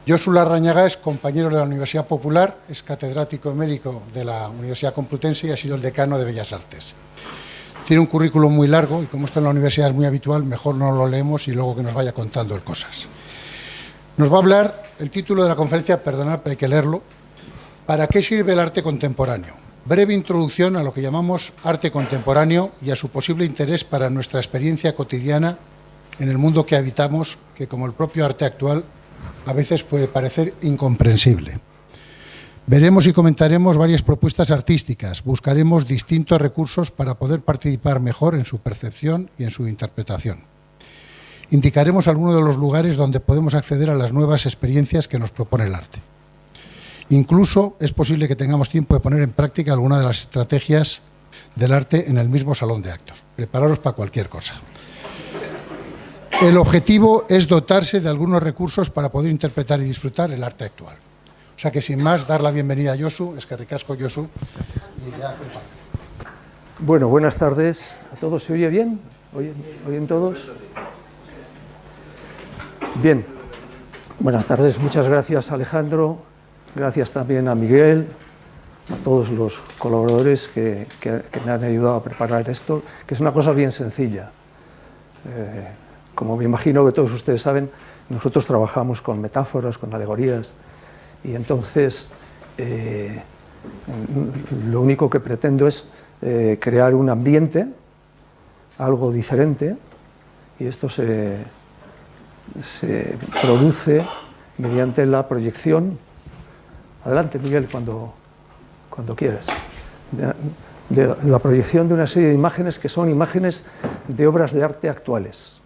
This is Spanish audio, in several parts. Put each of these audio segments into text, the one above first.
Josu Larrañaga es compañero de la Universidad Popular, es catedrático emérito de la Universidad Complutense y ha sido el decano de Bellas Artes. Tiene un currículum muy largo y como esto en la universidad es muy habitual, mejor no lo leemos y luego que nos vaya contando cosas. Nos va a hablar, el título de la conferencia, perdonad, pero hay que leerlo, ¿para qué sirve el arte contemporáneo? Breve introducción a lo que llamamos arte contemporáneo y a su posible interés para nuestra experiencia cotidiana en el mundo que habitamos, que como el propio arte actual, a veces puede parecer incomprensible. Veremos y comentaremos varias propuestas artísticas, buscaremos distintos recursos para poder participar mejor en su percepción y en su interpretación. Indicaremos algunos de los lugares donde podemos acceder a las nuevas experiencias que nos propone el arte. Incluso es posible que tengamos tiempo de poner en práctica alguna de las estrategias del arte en el mismo salón de actos. Prepararos para cualquier cosa. El objetivo es dotarse de algunos recursos para poder interpretar y disfrutar el arte actual. O sea que sin más, dar la bienvenida a Josu, es que ricasco Josu. Y ya, bueno, buenas tardes a todos. ¿Se oye bien? ¿Oyen todos? Bien. Buenas tardes, muchas gracias Alejandro, gracias también a Miguel, a todos los colaboradores que me han ayudado a preparar esto, que es una cosa bien sencilla. Como me imagino que todos ustedes saben, nosotros trabajamos con metáforas, con alegorías, y entonces lo único que pretendo es crear un ambiente, algo diferente, y esto se produce mediante la proyección. Adelante, Miguel, cuando quieras. De la proyección de una serie de imágenes que son imágenes de obras de arte actuales.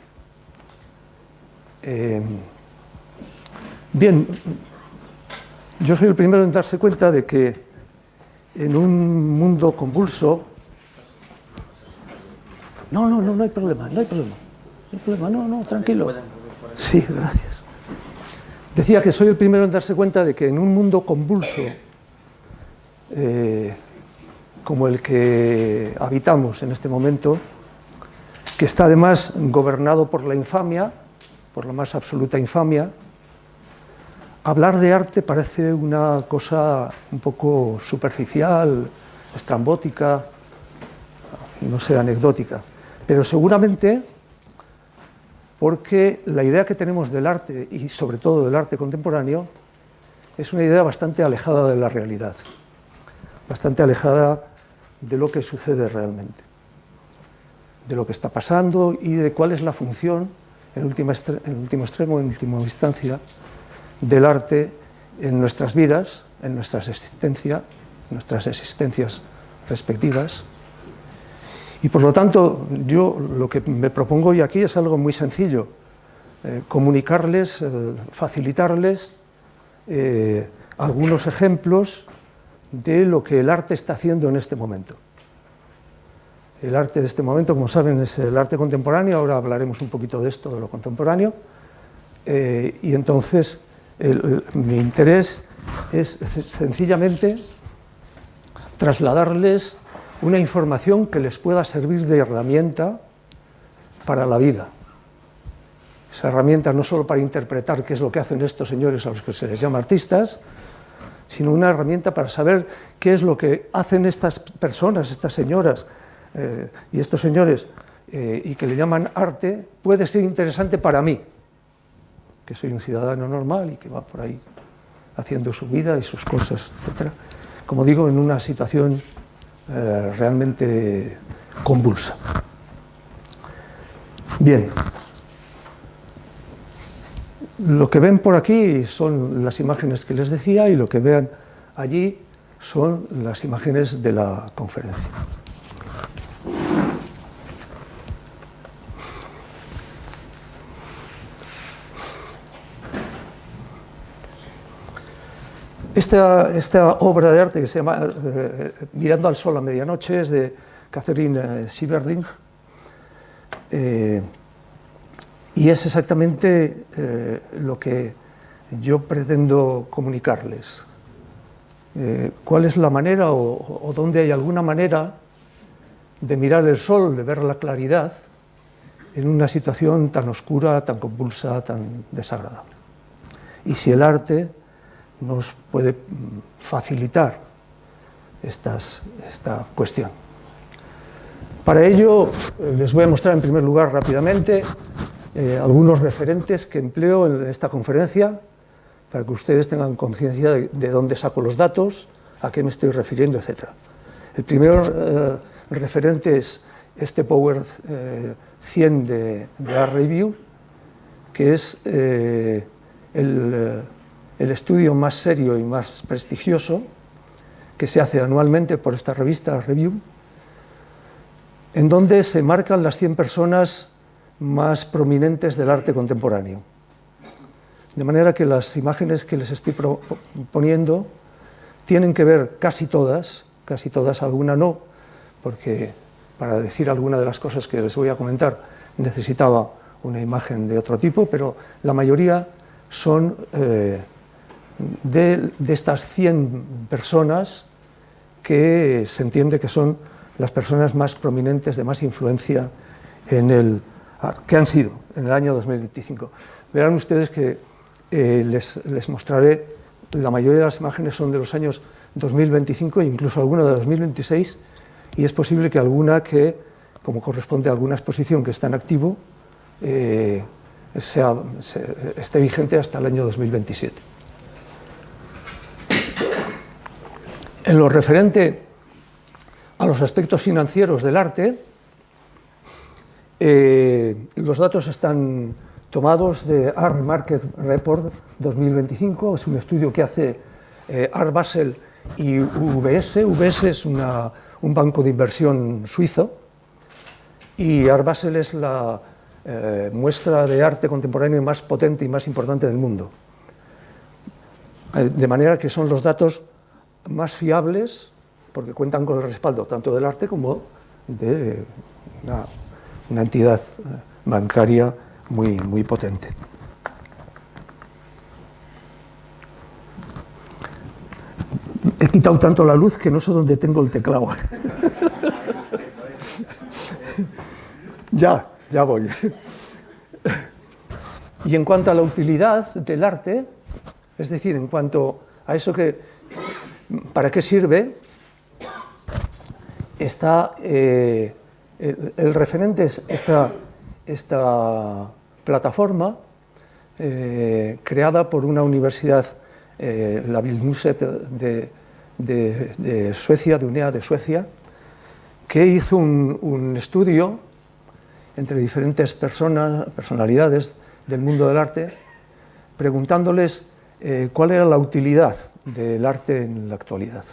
Bien, yo soy el primero en darse cuenta de que en un mundo convulso... No hay problema, tranquilo. Sí, gracias. Decía que soy el primero en darse cuenta de que en un mundo convulso como el que habitamos en este momento, que está además gobernado por la infamia, por la más absoluta infamia, hablar de arte parece una cosa un poco superficial, estrambótica, no sé, anecdótica, pero seguramente porque la idea que tenemos del arte, y sobre todo del arte contemporáneo, es una idea bastante alejada de la realidad, bastante alejada de lo que sucede realmente, de lo que está pasando y de cuál es la función, en último extremo, en última instancia, del arte en nuestras vidas, en nuestras existencias respectivas. Y por lo tanto, yo lo que me propongo hoy aquí es algo muy sencillo, comunicarles, facilitarles algunos ejemplos de lo que el arte está haciendo en este momento. El arte de este momento, como saben, es el arte contemporáneo, ahora hablaremos un poquito de esto, de lo contemporáneo, y entonces mi interés es sencillamente trasladarles una información que les pueda servir de herramienta para la vida. Esa herramienta no solo para interpretar qué es lo que hacen estos señores a los que se les llama artistas, sino una herramienta para saber qué es lo que hacen estas personas, estas señoras y estos señores, y que le llaman arte, puede ser interesante para mí, que soy un ciudadano normal y que va por ahí haciendo su vida y sus cosas, etc. Como digo, en una situación realmente convulsa. Bien, lo que ven por aquí son las imágenes que les decía y lo que vean allí son las imágenes de la conferencia. Esta obra de arte que se llama Mirando al sol a medianoche es de Catherine Sieverding y es exactamente lo que yo pretendo comunicarles. ¿Cuál es la manera o dónde hay alguna manera de mirar el sol, de ver la claridad en una situación tan oscura, tan convulsa, tan desagradable? y si el arte nos puede facilitar esta cuestión. Para ello, les voy a mostrar en primer lugar rápidamente algunos referentes que empleo en esta conferencia para que ustedes tengan conciencia de dónde saco los datos, a qué me estoy refiriendo, etc. El primer referente es este Power 100 de Art Review, que es el estudio más serio y más prestigioso que se hace anualmente por esta revista Art Review, en donde se marcan las 100 personas más prominentes del arte contemporáneo. De manera que las imágenes que les estoy poniendo tienen que ver casi todas, alguna no, porque para decir alguna de las cosas que les voy a comentar necesitaba una imagen de otro tipo, pero la mayoría son de estas 100 personas que se entiende que son las personas más prominentes, de más influencia que han sido en el año 2025. Verán ustedes que les mostraré, la mayoría de las imágenes son de los años 2025 e incluso alguna de 2026, y es posible que alguna que, como corresponde a alguna exposición que está en activo, esté vigente hasta el año 2027. En lo referente a los aspectos financieros del arte, los datos están tomados de Art Market Report 2025, es un estudio que hace Art Basel y UBS. UBS es un banco de inversión suizo y Art Basel es la muestra de arte contemporáneo más potente y más importante del mundo. De manera que son los datos más fiables porque cuentan con el respaldo tanto del arte como de una entidad bancaria muy potente. He quitado tanto la luz que no sé dónde tengo el teclado. Ya voy. Y en cuanto a la utilidad del arte, es decir, en cuanto a eso ¿para qué sirve? Está el referente es esta plataforma creada por una universidad, la Vilmuset de Suecia, de UNEA de Suecia, que hizo un estudio entre diferentes personalidades del mundo del arte, preguntándoles cuál era la utilidad del arte en la actualidad.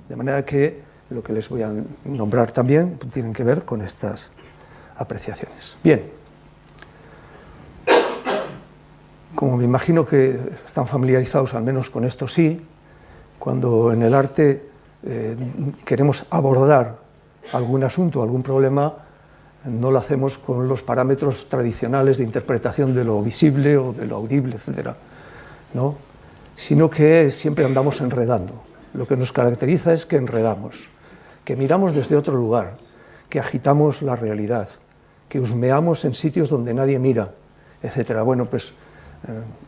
De manera que lo que les voy a nombrar también tienen que ver con estas apreciaciones. Bien, como me imagino que están familiarizados al menos con esto, sí, cuando en el arte queremos abordar algún asunto, algún problema, no lo hacemos con los parámetros tradicionales de interpretación de lo visible o de lo audible, etc., ¿no? Sino que siempre andamos enredando. Lo que nos caracteriza es que enredamos, que miramos desde otro lugar, que agitamos la realidad, que husmeamos en sitios donde nadie mira, etc. Bueno, pues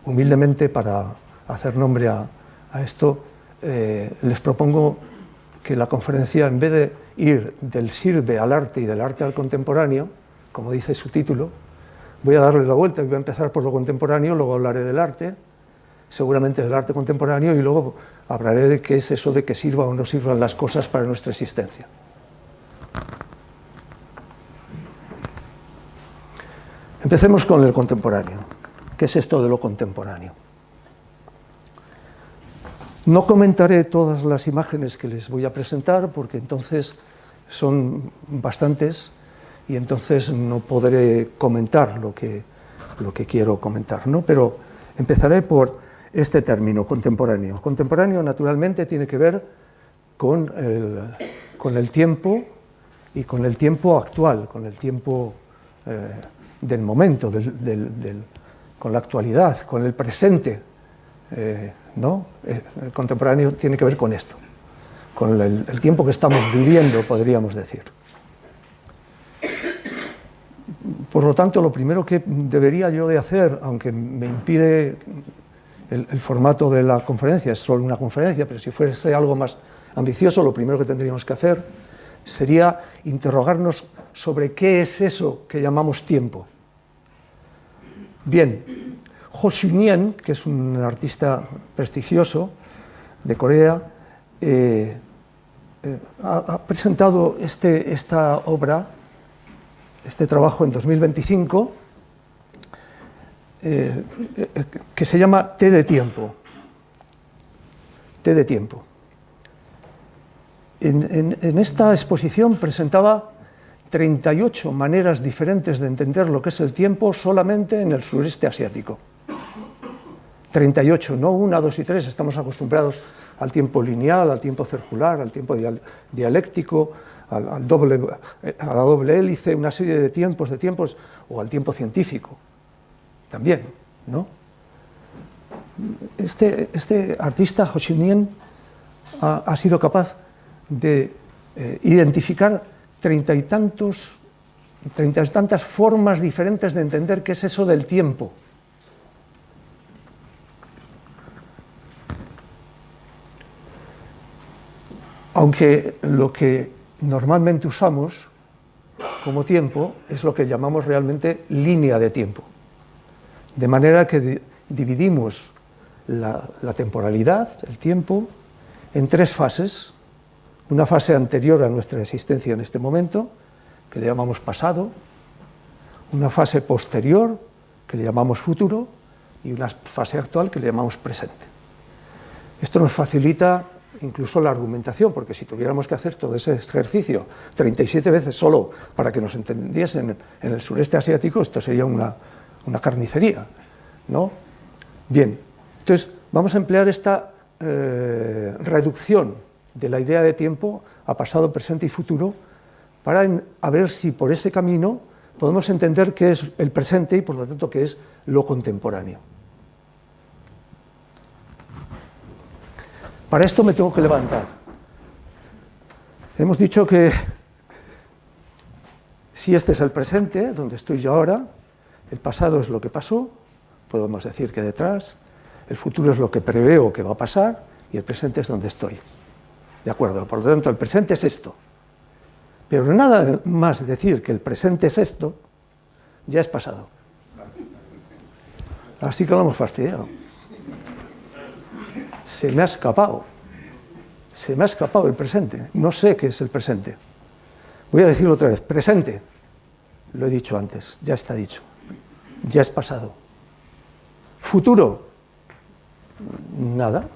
humildemente, para hacer nombre a esto, les propongo que la conferencia, en vez de ir del sirve al arte y del arte al contemporáneo, como dice su título, voy a darle la vuelta y voy a empezar por lo contemporáneo, luego hablaré del arte, seguramente del arte contemporáneo, y luego hablaré de qué es eso de que sirvan o no sirvan las cosas para nuestra existencia. Empecemos con el contemporáneo. ¿Qué es esto de lo contemporáneo? No comentaré todas las imágenes que les voy a presentar porque entonces son bastantes y entonces no podré comentar lo que quiero comentar, ¿no? Pero empezaré por este término, contemporáneo. Contemporáneo, naturalmente, tiene que ver con el tiempo y con el tiempo actual, con el tiempo del momento, con la actualidad, con el presente, ¿no? El contemporáneo tiene que ver con esto, con el tiempo que estamos viviendo, podríamos decir. Por lo tanto, lo primero que debería yo de hacer, aunque me impide el formato de la conferencia es solo una conferencia, pero si fuese algo más ambicioso, lo primero que tendríamos que hacer sería interrogarnos sobre qué es eso que llamamos tiempo. Bien, Ho Sung-yen, que es un artista prestigioso de Corea, ha presentado esta obra, este trabajo en 2025, que se llama Té de tiempo. Té de tiempo. En esta exposición presentaba 38 maneras diferentes de entender lo que es el tiempo solamente en el sureste asiático. 38, no 1, 2 y 3, estamos acostumbrados al tiempo lineal, al tiempo circular, al tiempo dialéctico, a la doble hélice, una serie de tiempos, o al tiempo científico, también, ¿no? Este artista, Ho Sung-yen, ha sido capaz de identificar treinta y tantas formas diferentes de entender qué es eso del tiempo. Aunque lo que normalmente usamos como tiempo es lo que llamamos realmente línea de tiempo. De manera que dividimos la temporalidad, el tiempo, en 3 fases. Una fase anterior a nuestra existencia en este momento, que le llamamos pasado, una fase posterior, que le llamamos futuro, y una fase actual, que le llamamos presente. Esto nos facilita incluso la argumentación, porque si tuviéramos que hacer todo ese ejercicio 37 veces solo para que nos entendiesen en el sureste asiático, esto sería una carnicería, ¿no? Bien, entonces vamos a emplear esta reducción de la idea de tiempo a pasado, presente y futuro para a ver si por ese camino podemos entender qué es el presente y por lo tanto qué es lo contemporáneo. Para esto me tengo que levantar. Hemos dicho que si este es el presente, donde estoy yo ahora, el pasado es lo que pasó, podemos decir que detrás, el futuro es lo que preveo que va a pasar y el presente es donde estoy. ¿De acuerdo? Por lo tanto, el presente es esto. Pero nada más decir que el presente es esto, ya es pasado. Así que lo hemos fastidiado. Se me ha escapado el presente. No sé qué es el presente. Voy a decirlo otra vez. Presente. Lo he dicho antes, ya está dicho. Ya es pasado. Futuro. Nada.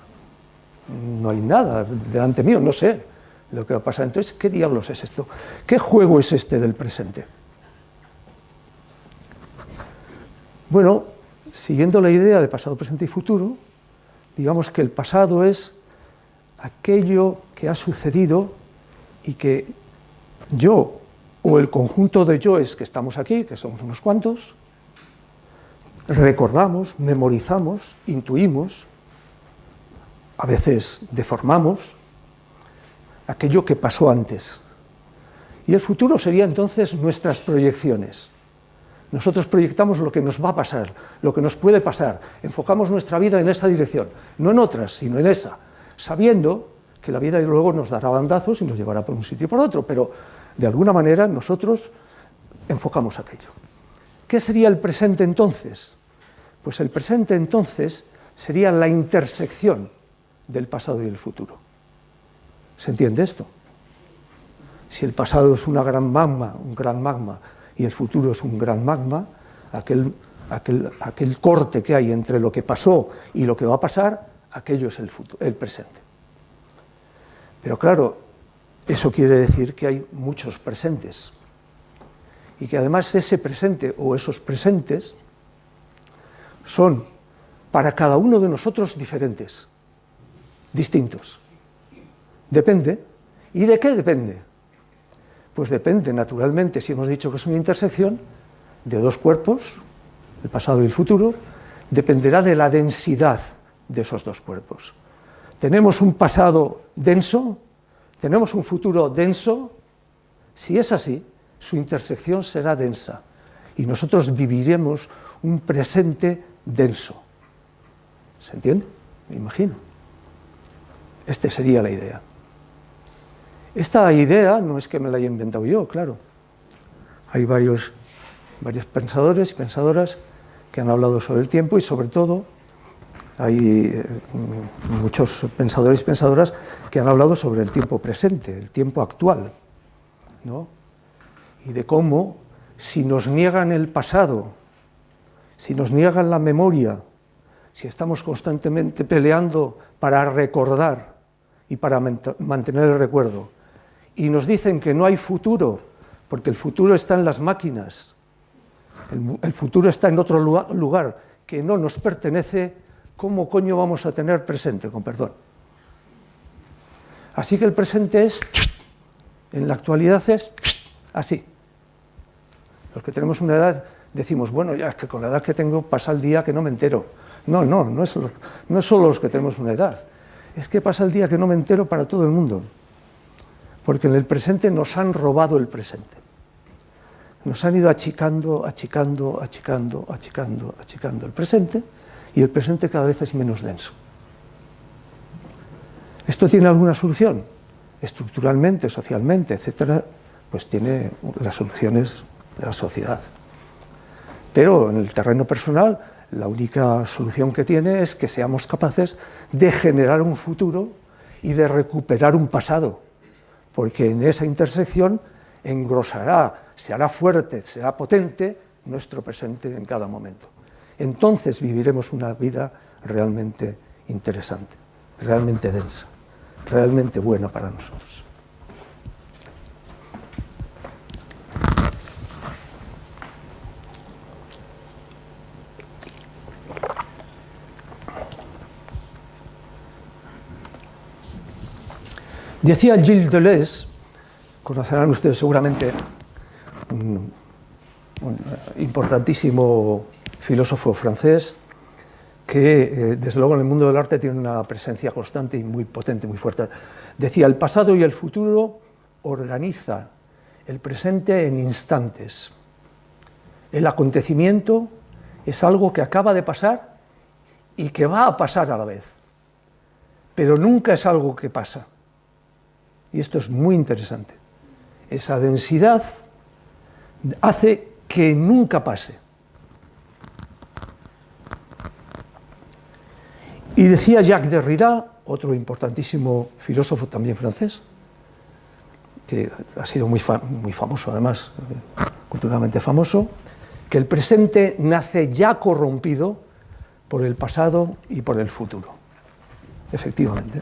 No hay nada delante mío, no sé lo que va a pasar. Entonces, ¿qué diablos es esto? ¿Qué juego es este del presente? Bueno, siguiendo la idea de pasado, presente y futuro, digamos que el pasado es aquello que ha sucedido y que yo, o el conjunto de yoes que estamos aquí, que somos unos cuantos, recordamos, memorizamos, intuimos, a veces deformamos aquello que pasó antes. Y el futuro sería entonces nuestras proyecciones. Nosotros proyectamos lo que nos va a pasar, lo que nos puede pasar. Enfocamos nuestra vida en esa dirección, no en otras, sino en esa, sabiendo que la vida luego nos dará bandazos y nos llevará por un sitio y por otro, pero de alguna manera nosotros enfocamos aquello. ¿Qué sería el presente entonces? Pues el presente entonces sería la intersección del pasado y el futuro. ¿Se entiende esto? Si el pasado es un gran magma, y el futuro es un gran magma, aquel corte que hay entre lo que pasó y lo que va a pasar, aquello es el presente. Pero claro, eso quiere decir que hay muchos presentes, y que además ese presente o esos presentes son para cada uno de nosotros diferentes, distintos. Depende. ¿Y de qué depende? Pues depende, naturalmente, si hemos dicho que es una intersección de 2 cuerpos, el pasado y el futuro, dependerá de la densidad de esos 2 cuerpos. ¿Tenemos un pasado denso? ¿Tenemos un futuro denso? Si es así, su intersección será densa y nosotros viviremos un presente denso. ¿Se entiende? Me imagino. Esta sería la idea. Esta idea no es que me la haya inventado yo, claro. Hay varios pensadores y pensadoras que han hablado sobre el tiempo y sobre todo hay muchos pensadores y pensadoras que han hablado sobre el tiempo presente, el tiempo actual, ¿no? Y de cómo si nos niegan el pasado, si nos niegan la memoria, si estamos constantemente peleando para recordar y para mantener el recuerdo, y nos dicen que no hay futuro, porque el futuro está en las máquinas, el futuro está en otro lugar que no nos pertenece, ¿cómo coño vamos a tener presente, con perdón? Así que el presente es, en la actualidad es así. Los que tenemos una edad decimos, bueno, ya es que con la edad que tengo pasa el día que no me entero. No es solo los que tenemos una edad, es que pasa el día que no me entero para todo el mundo. Porque en el presente nos han robado el presente. Nos han ido achicando el presente, y el presente cada vez es menos denso. ¿Esto tiene alguna solución? Estructuralmente, socialmente, etcétera, pues tiene las soluciones de la sociedad. Pero en el terreno personal, la única solución que tiene es que seamos capaces de generar un futuro y de recuperar un pasado, porque en esa intersección engrosará, se hará fuerte, será potente nuestro presente en cada momento. Entonces viviremos una vida realmente interesante, realmente densa, realmente buena para nosotros. Decía Gilles Deleuze, conocerán ustedes seguramente un importantísimo filósofo francés que, desde luego, en el mundo del arte tiene una presencia constante y muy potente, muy fuerte. Decía, el pasado y el futuro organizan el presente en instantes. El acontecimiento es algo que acaba de pasar y que va a pasar a la vez, pero nunca es algo que pasa. Y esto es muy interesante. Esa densidad hace que nunca pase. Y decía Jacques Derrida, otro importantísimo filósofo también francés, que ha sido muy famoso además, culturalmente famoso, que el presente nace ya corrompido por el pasado y por el futuro. Efectivamente.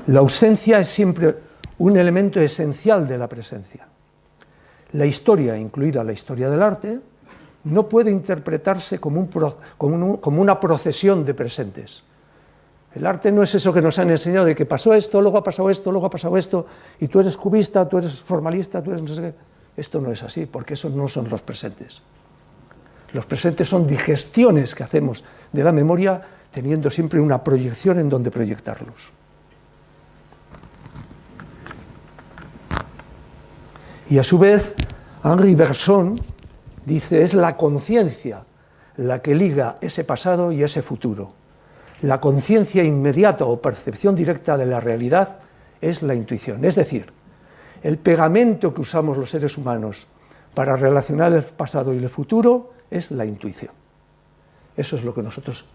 La ausencia es siempre un elemento esencial de la presencia. La historia, incluida la historia del arte, no puede interpretarse como una procesión de presentes. El arte no es eso que nos han enseñado de que pasó esto, luego ha pasado esto, luego ha pasado esto, y tú eres cubista, tú eres formalista, tú eres no sé qué. Esto no es así, porque esos no son los presentes. Los presentes son digestiones que hacemos de la memoria, teniendo siempre una proyección en donde proyectarlos. Y a su vez, Henri Bergson dice, es la conciencia la que liga ese pasado y ese futuro. La conciencia inmediata o percepción directa de la realidad es la intuición. Es decir, el pegamento que usamos los seres humanos para relacionar el pasado y el futuro es la intuición. Eso es lo que nosotros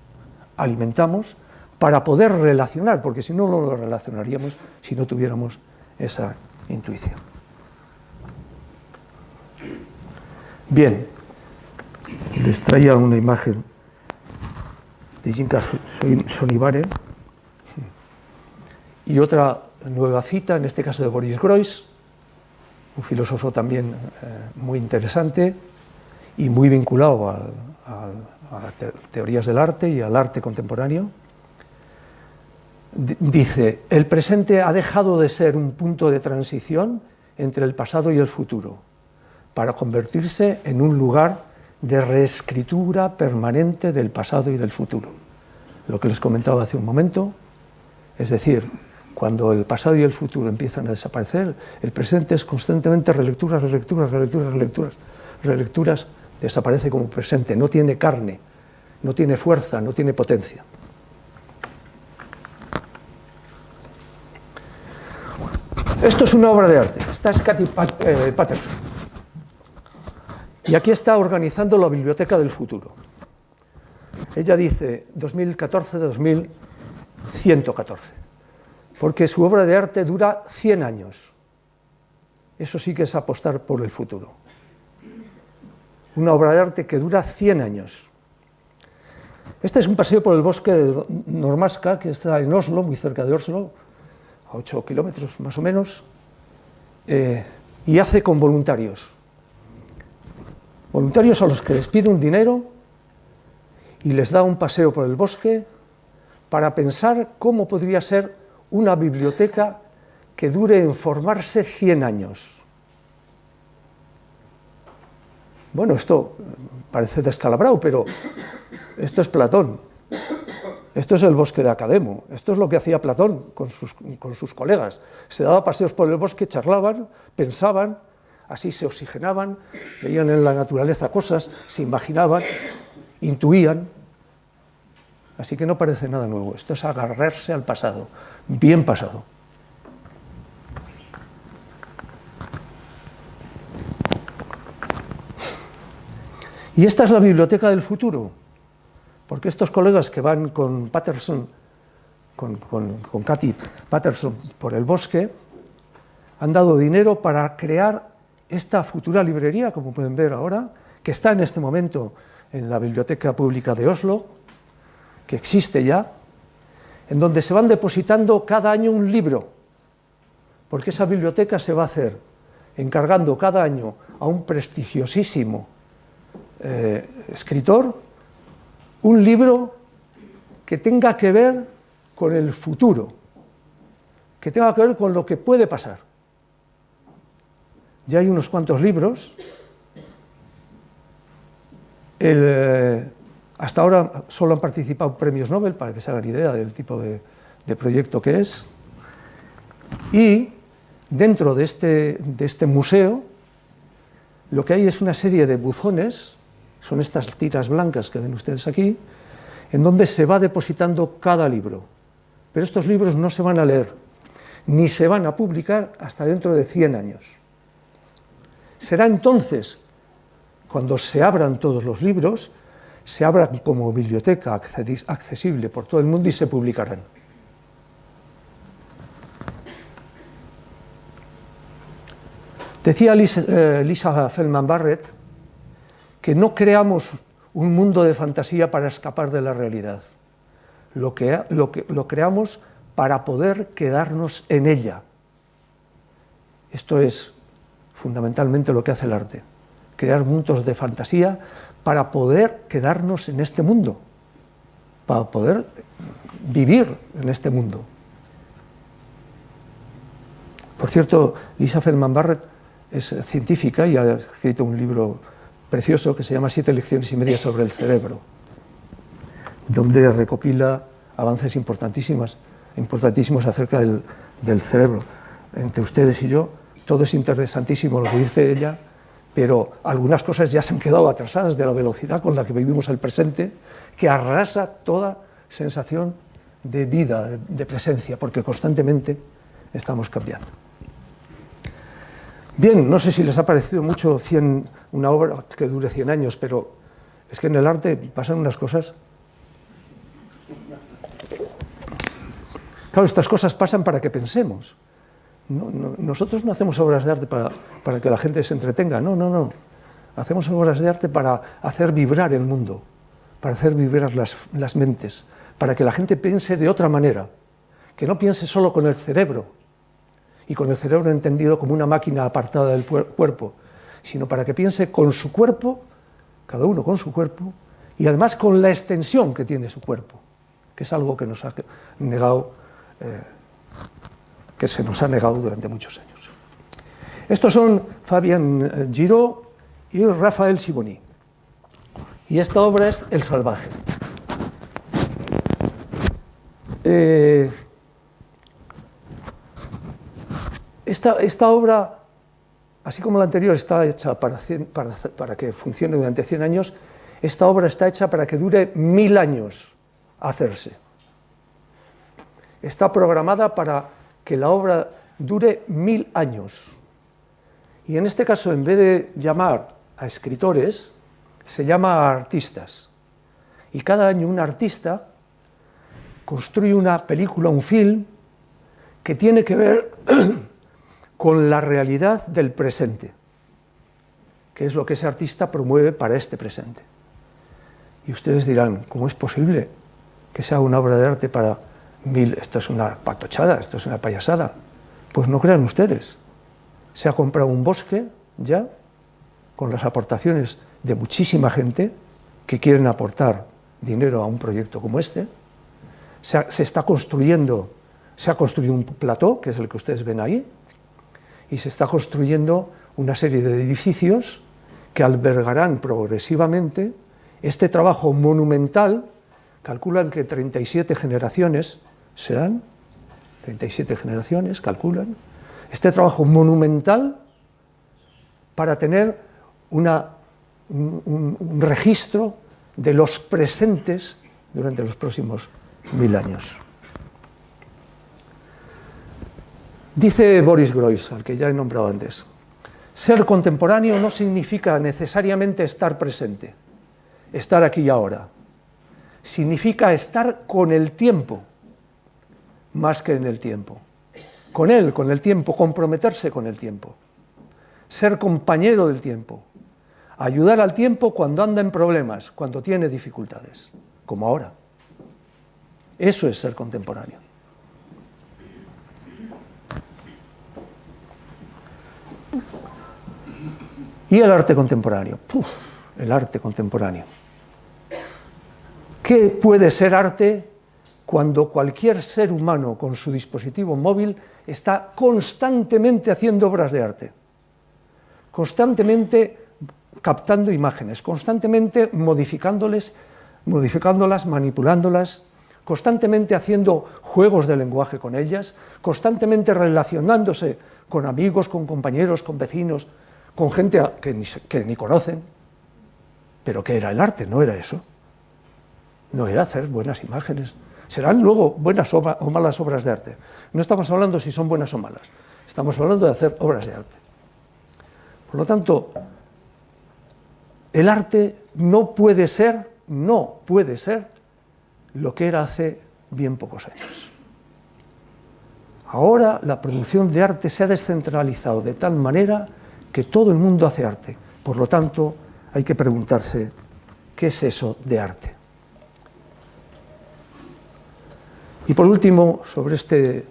alimentamos para poder relacionar, porque si no, no lo relacionaríamos si no tuviéramos esa intuición. Bien, les traía una imagen de Jinka Sonibare y otra nueva cita, en este caso de Boris Groys, un filósofo también muy interesante y muy vinculado a las teorías del arte y al arte contemporáneo. Dice, el presente ha dejado de ser un punto de transición entre el pasado y el futuro, para convertirse en un lugar de reescritura permanente del pasado y del futuro. Lo que les comentaba hace un momento, es decir, cuando el pasado y el futuro empiezan a desaparecer, el presente es constantemente relecturas, relecturas, relecturas, relecturas, relecturas, desaparece como presente, no tiene carne, no tiene fuerza, no tiene potencia. Esto es una obra de arte, esta es Cathy Paterson. Y aquí está organizando la biblioteca del futuro. Ella dice 2014-2114, porque su obra de arte dura 100 años. Eso sí que es apostar por el futuro. Una obra de arte que dura 100 años. Este es un paseo por el bosque de Nordmarska, que está en Oslo, muy cerca de Oslo, a 8 kilómetros más o menos, y hace con voluntarios. Voluntarios a los que les pide un dinero y les da un paseo por el bosque para pensar cómo podría ser una biblioteca que dure en formarse 100 años. Bueno, esto parece descalabrado, pero esto es Platón. Esto es el bosque de Academo. Esto es lo que hacía Platón con sus colegas. Se daba paseos por el bosque, charlaban, pensaban, así se oxigenaban, veían en la naturaleza cosas, se imaginaban, intuían. Así que no parece nada nuevo. Esto es agarrarse al pasado, bien pasado. Y esta es la biblioteca del futuro, porque estos colegas que van con Paterson, con Cathy Paterson por el bosque, han dado dinero para crear esta futura librería, como pueden ver ahora, que está en este momento en la Biblioteca Pública de Oslo, que existe ya, en donde se van depositando cada año un libro, porque esa biblioteca se va a hacer encargando cada año a un prestigiosísimo escritor un libro que tenga que ver con el futuro, que tenga que ver con lo que puede pasar. Ya hay unos cuantos libros. Hasta ahora solo han participado premios Nobel, para que se hagan idea del tipo de proyecto que es. Y dentro de este museo lo que hay es una serie de buzones, son estas tiras blancas que ven ustedes aquí, en donde se va depositando cada libro. Pero estos libros no se van a leer, ni se van a publicar hasta dentro de 100 años. Será entonces, cuando se abran todos los libros, se abran como biblioteca accesible por todo el mundo y se publicarán. Decía Lisa Feldman Barrett que no creamos un mundo de fantasía para escapar de la realidad, lo creamos para poder quedarnos en ella. Esto es fundamentalmente lo que hace el arte, crear mundos de fantasía para poder quedarnos en este mundo, para poder vivir en este mundo. Por cierto, Lisa Feldman Barrett es científica y ha escrito un libro precioso que se llama 7 lecciones y media sobre el cerebro, donde recopila avances importantísimos acerca del cerebro. Entre ustedes y yo, todo es interesantísimo lo que dice ella, pero algunas cosas ya se han quedado atrasadas de la velocidad con la que vivimos el presente, que arrasa toda sensación de vida, de presencia, porque constantemente estamos cambiando. Bien, no sé si les ha parecido mucho una obra que dure 100 años, pero es que en el arte pasan unas cosas. Claro, estas cosas pasan para que pensemos. Nosotros no hacemos obras de arte para que la gente se entretenga, no. Hacemos obras de arte para hacer vibrar el mundo, para hacer vibrar las mentes, para que la gente piense de otra manera, que no piense solo con el cerebro, y con el cerebro entendido como una máquina apartada del cuerpo, sino para que piense con su cuerpo, cada uno con su cuerpo, y además con la extensión que tiene su cuerpo, que es algo que nos ha negado, que se nos ha negado durante muchos años. Estos son Fabien Giraud y Raphaël Sibony. Y esta obra es El salvaje. Esta obra, así como la anterior, está hecha para que funcione durante 100 años. Esta obra está hecha para que dure 1000 años hacerse. Está programada para que la obra dure 1000 años. Y en este caso, en vez de llamar a escritores, se llama a artistas. Y cada año un artista construye una película, un film, que tiene que ver con la realidad del presente, que es lo que ese artista promueve para este presente. Y ustedes dirán, ¿cómo es posible que sea una obra de arte para 1000? Esto es una patochada, esto es una payasada. Pues no crean ustedes. Se ha comprado un bosque ya, con las aportaciones de muchísima gente que quieren aportar dinero a un proyecto como este. Se ha construido un plató, que es el que ustedes ven ahí, y se está construyendo una serie de edificios que albergarán progresivamente este trabajo monumental. Calculan que 37 generaciones serán, 37 generaciones, calculan, este trabajo monumental para tener un registro de los presentes durante los próximos 1000 años. Dice Boris Groys, al que ya he nombrado antes, ser contemporáneo no significa necesariamente estar presente, estar aquí y ahora. Significa estar con el tiempo, más que en el tiempo. Con él, con el tiempo, comprometerse con el tiempo. Ser compañero del tiempo. Ayudar al tiempo cuando anda en problemas, cuando tiene dificultades, como ahora. Eso es ser contemporáneo. Y el arte contemporáneo. El arte contemporáneo. ¿Qué puede ser arte cuando cualquier ser humano con su dispositivo móvil está constantemente haciendo obras de arte? Constantemente captando imágenes, constantemente modificándolas, manipulándolas, constantemente haciendo juegos de lenguaje con ellas, constantemente relacionándose con amigos, con compañeros, con vecinos, con gente que ni conocen. ¿Pero qué era el arte? No era eso. No era hacer buenas imágenes. Serán luego buenas o malas obras de arte. No estamos hablando si son buenas o malas. Estamos hablando de hacer obras de arte. Por lo tanto, el arte no puede ser lo que era hace bien pocos años. Ahora la producción de arte se ha descentralizado de tal manera que todo el mundo hace arte. Por lo tanto, hay que preguntarse, ¿qué es eso de arte? Y por último, sobre este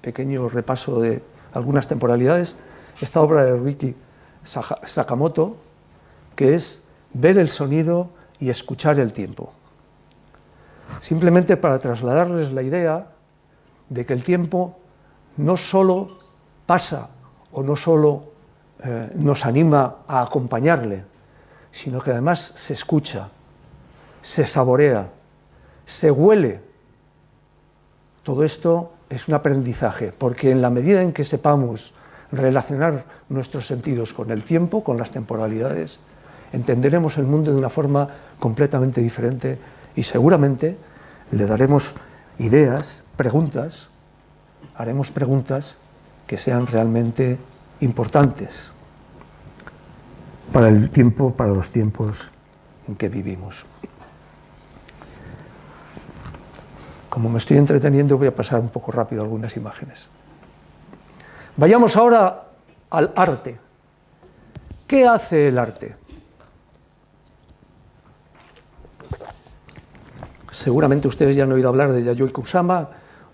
pequeño repaso de algunas temporalidades, esta obra de Ryuichi Sakamoto, que es ver el sonido y escuchar el tiempo. Simplemente para trasladarles la idea de que el tiempo no solo pasa o no solo nos anima a acompañarle, sino que además se escucha, se saborea, se huele. Todo esto es un aprendizaje, porque en la medida en que sepamos relacionar nuestros sentidos con el tiempo, con las temporalidades, entenderemos el mundo de una forma completamente diferente y seguramente le daremos ideas, preguntas, haremos preguntas que sean realmente importantes para el tiempo, para los tiempos en que vivimos. Como me estoy entreteniendo, voy a pasar un poco rápido algunas imágenes. Vayamos ahora al arte. ¿Qué hace el arte? Seguramente ustedes ya han oído hablar de Yayoi Kusama,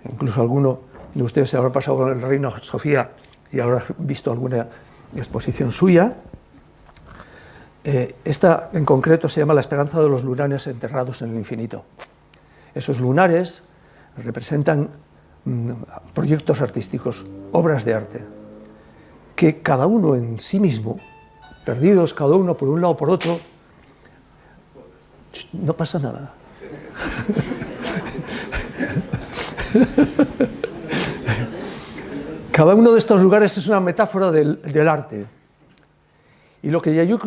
incluso alguno de ustedes se habrá pasado con el Reina Sofía y habrá visto alguna exposición suya. Esta en concreto se llama La esperanza de los lunares enterrados en el infinito. Esos lunares representan proyectos artísticos, obras de arte, que cada uno en sí mismo, perdidos cada uno por un lado o por otro, no pasa nada. Cada uno de estos lugares es una metáfora del arte. Y lo que Yayoi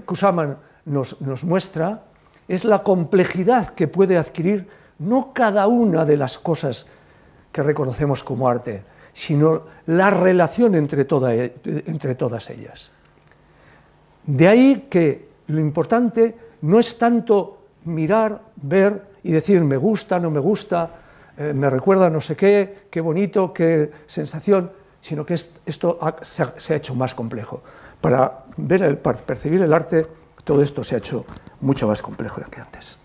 Kusama nos muestra es la complejidad que puede adquirir no cada una de las cosas que reconocemos como arte, sino la relación entre todas ellas. De ahí que lo importante no es tanto mirar, ver y decir me gusta, no me gusta, me recuerda no sé qué bonito, qué sensación, sino que esto se ha hecho más complejo. Para percibir el arte, todo esto se ha hecho mucho más complejo que antes.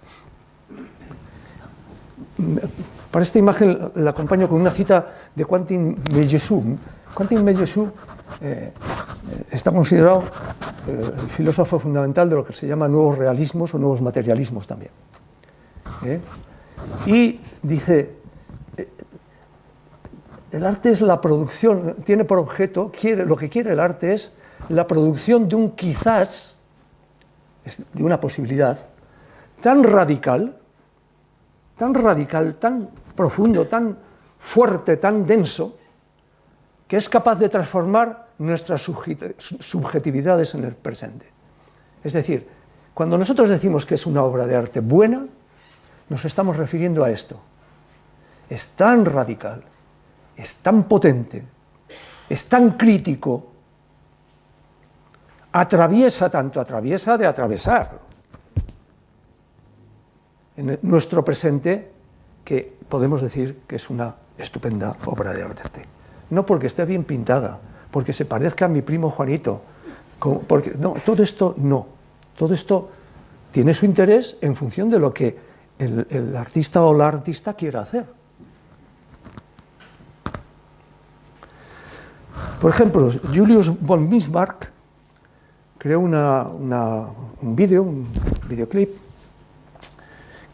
Para esta imagen la acompaño con una cita de Quentin Meillassoux. Quentin Meillassoux está considerado el filósofo fundamental de lo que se llama nuevos realismos o nuevos materialismos también. Y dice, el arte es la producción, tiene por objeto, lo que quiere el arte es la producción de un quizás, de una posibilidad, tan radical, tan profundo, tan fuerte, tan denso, que es capaz de transformar nuestras subjetividades en el presente. Es decir, cuando nosotros decimos que es una obra de arte buena, nos estamos refiriendo a esto. Es tan radical, es tan potente, es tan crítico, atraviesa de atravesar en nuestro presente, que podemos decir que es una estupenda obra de arte. No porque esté bien pintada, porque se parezca a mi primo Juanito, no, todo esto tiene su interés en función de lo que el artista o la artista quiera hacer. Por ejemplo, Julius von Bismarck creó un videoclip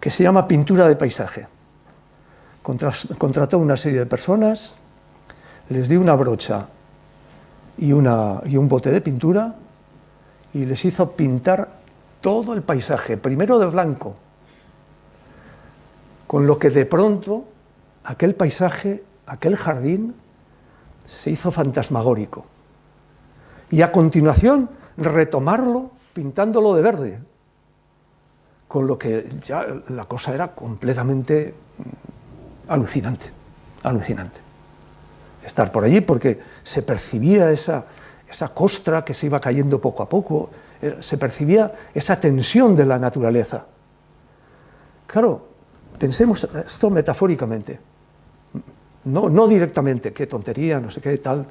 que se llama Pintura de paisaje. Contrató una serie de personas, les dio una brocha y un bote de pintura y les hizo pintar todo el paisaje, primero de blanco, con lo que de pronto aquel paisaje, aquel jardín, se hizo fantasmagórico. Y a continuación retomarlo pintándolo de verde, con lo que ya la cosa era completamente alucinante. Estar por allí porque se percibía esa costra que se iba cayendo poco a poco, se percibía esa tensión de la naturaleza. Claro, pensemos esto metafóricamente, no directamente, qué tontería, no sé qué tal,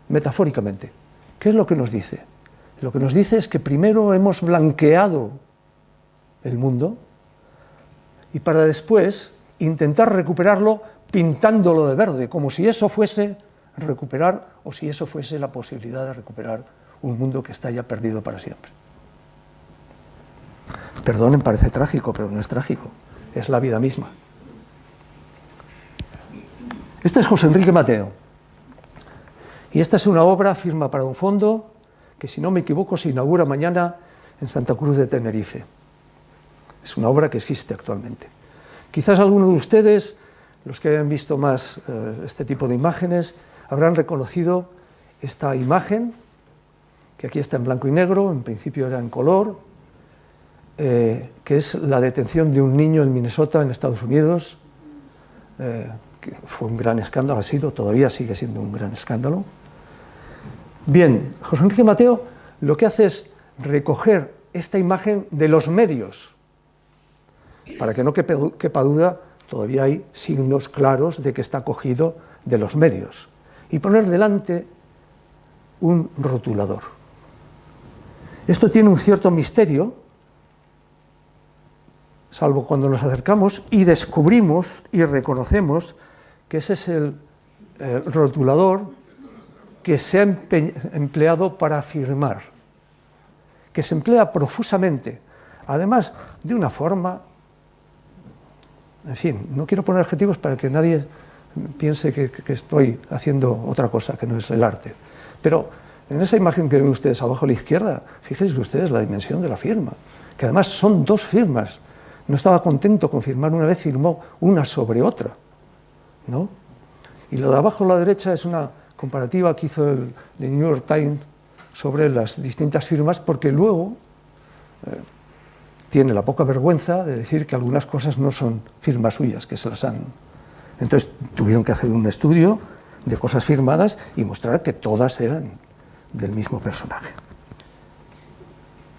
metafóricamente. ¿Qué es lo que nos dice? Lo que nos dice es que primero hemos blanqueado el mundo y para después intentar recuperarlo pintándolo de verde, como si eso fuese recuperar o si eso fuese la posibilidad de recuperar un mundo que está ya perdido para siempre. Perdonen, parece trágico, pero no es trágico, es la vida misma. Este es José Enrique Mateo y esta es una obra firma para un fondo que, si no me equivoco, se inaugura mañana en Santa Cruz de Tenerife. Es una obra que existe actualmente. Quizás algunos de ustedes, los que hayan visto más este tipo de imágenes, habrán reconocido esta imagen, que aquí está en blanco y negro, en principio era en color, que es la detención de un niño en Minnesota, en Estados Unidos, que fue un gran escándalo, todavía sigue siendo un gran escándalo. Bien, José Enrique Mateo lo que hace es recoger esta imagen de los medios. Para que no quepa duda, todavía hay signos claros de que está cogido de los medios. Y poner delante un rotulador. Esto tiene un cierto misterio, salvo cuando nos acercamos y descubrimos y reconocemos que ese es el rotulador que se ha empleado para firmar, que se emplea profusamente, además de una forma, en fin, no quiero poner adjetivos para que nadie piense que estoy haciendo otra cosa que no es el arte, pero en esa imagen que ven ustedes abajo a la izquierda, fíjense ustedes la dimensión de la firma, que además son dos firmas. No estaba contento con firmar una vez, firmó una sobre otra, ¿no? Y lo de abajo a la derecha es una comparativa que hizo el The New York Times sobre las distintas firmas, porque luego tiene la poca vergüenza de decir que algunas cosas no son firmas suyas, que se las han... Entonces tuvieron que hacer un estudio de cosas firmadas y mostrar que todas eran del mismo personaje.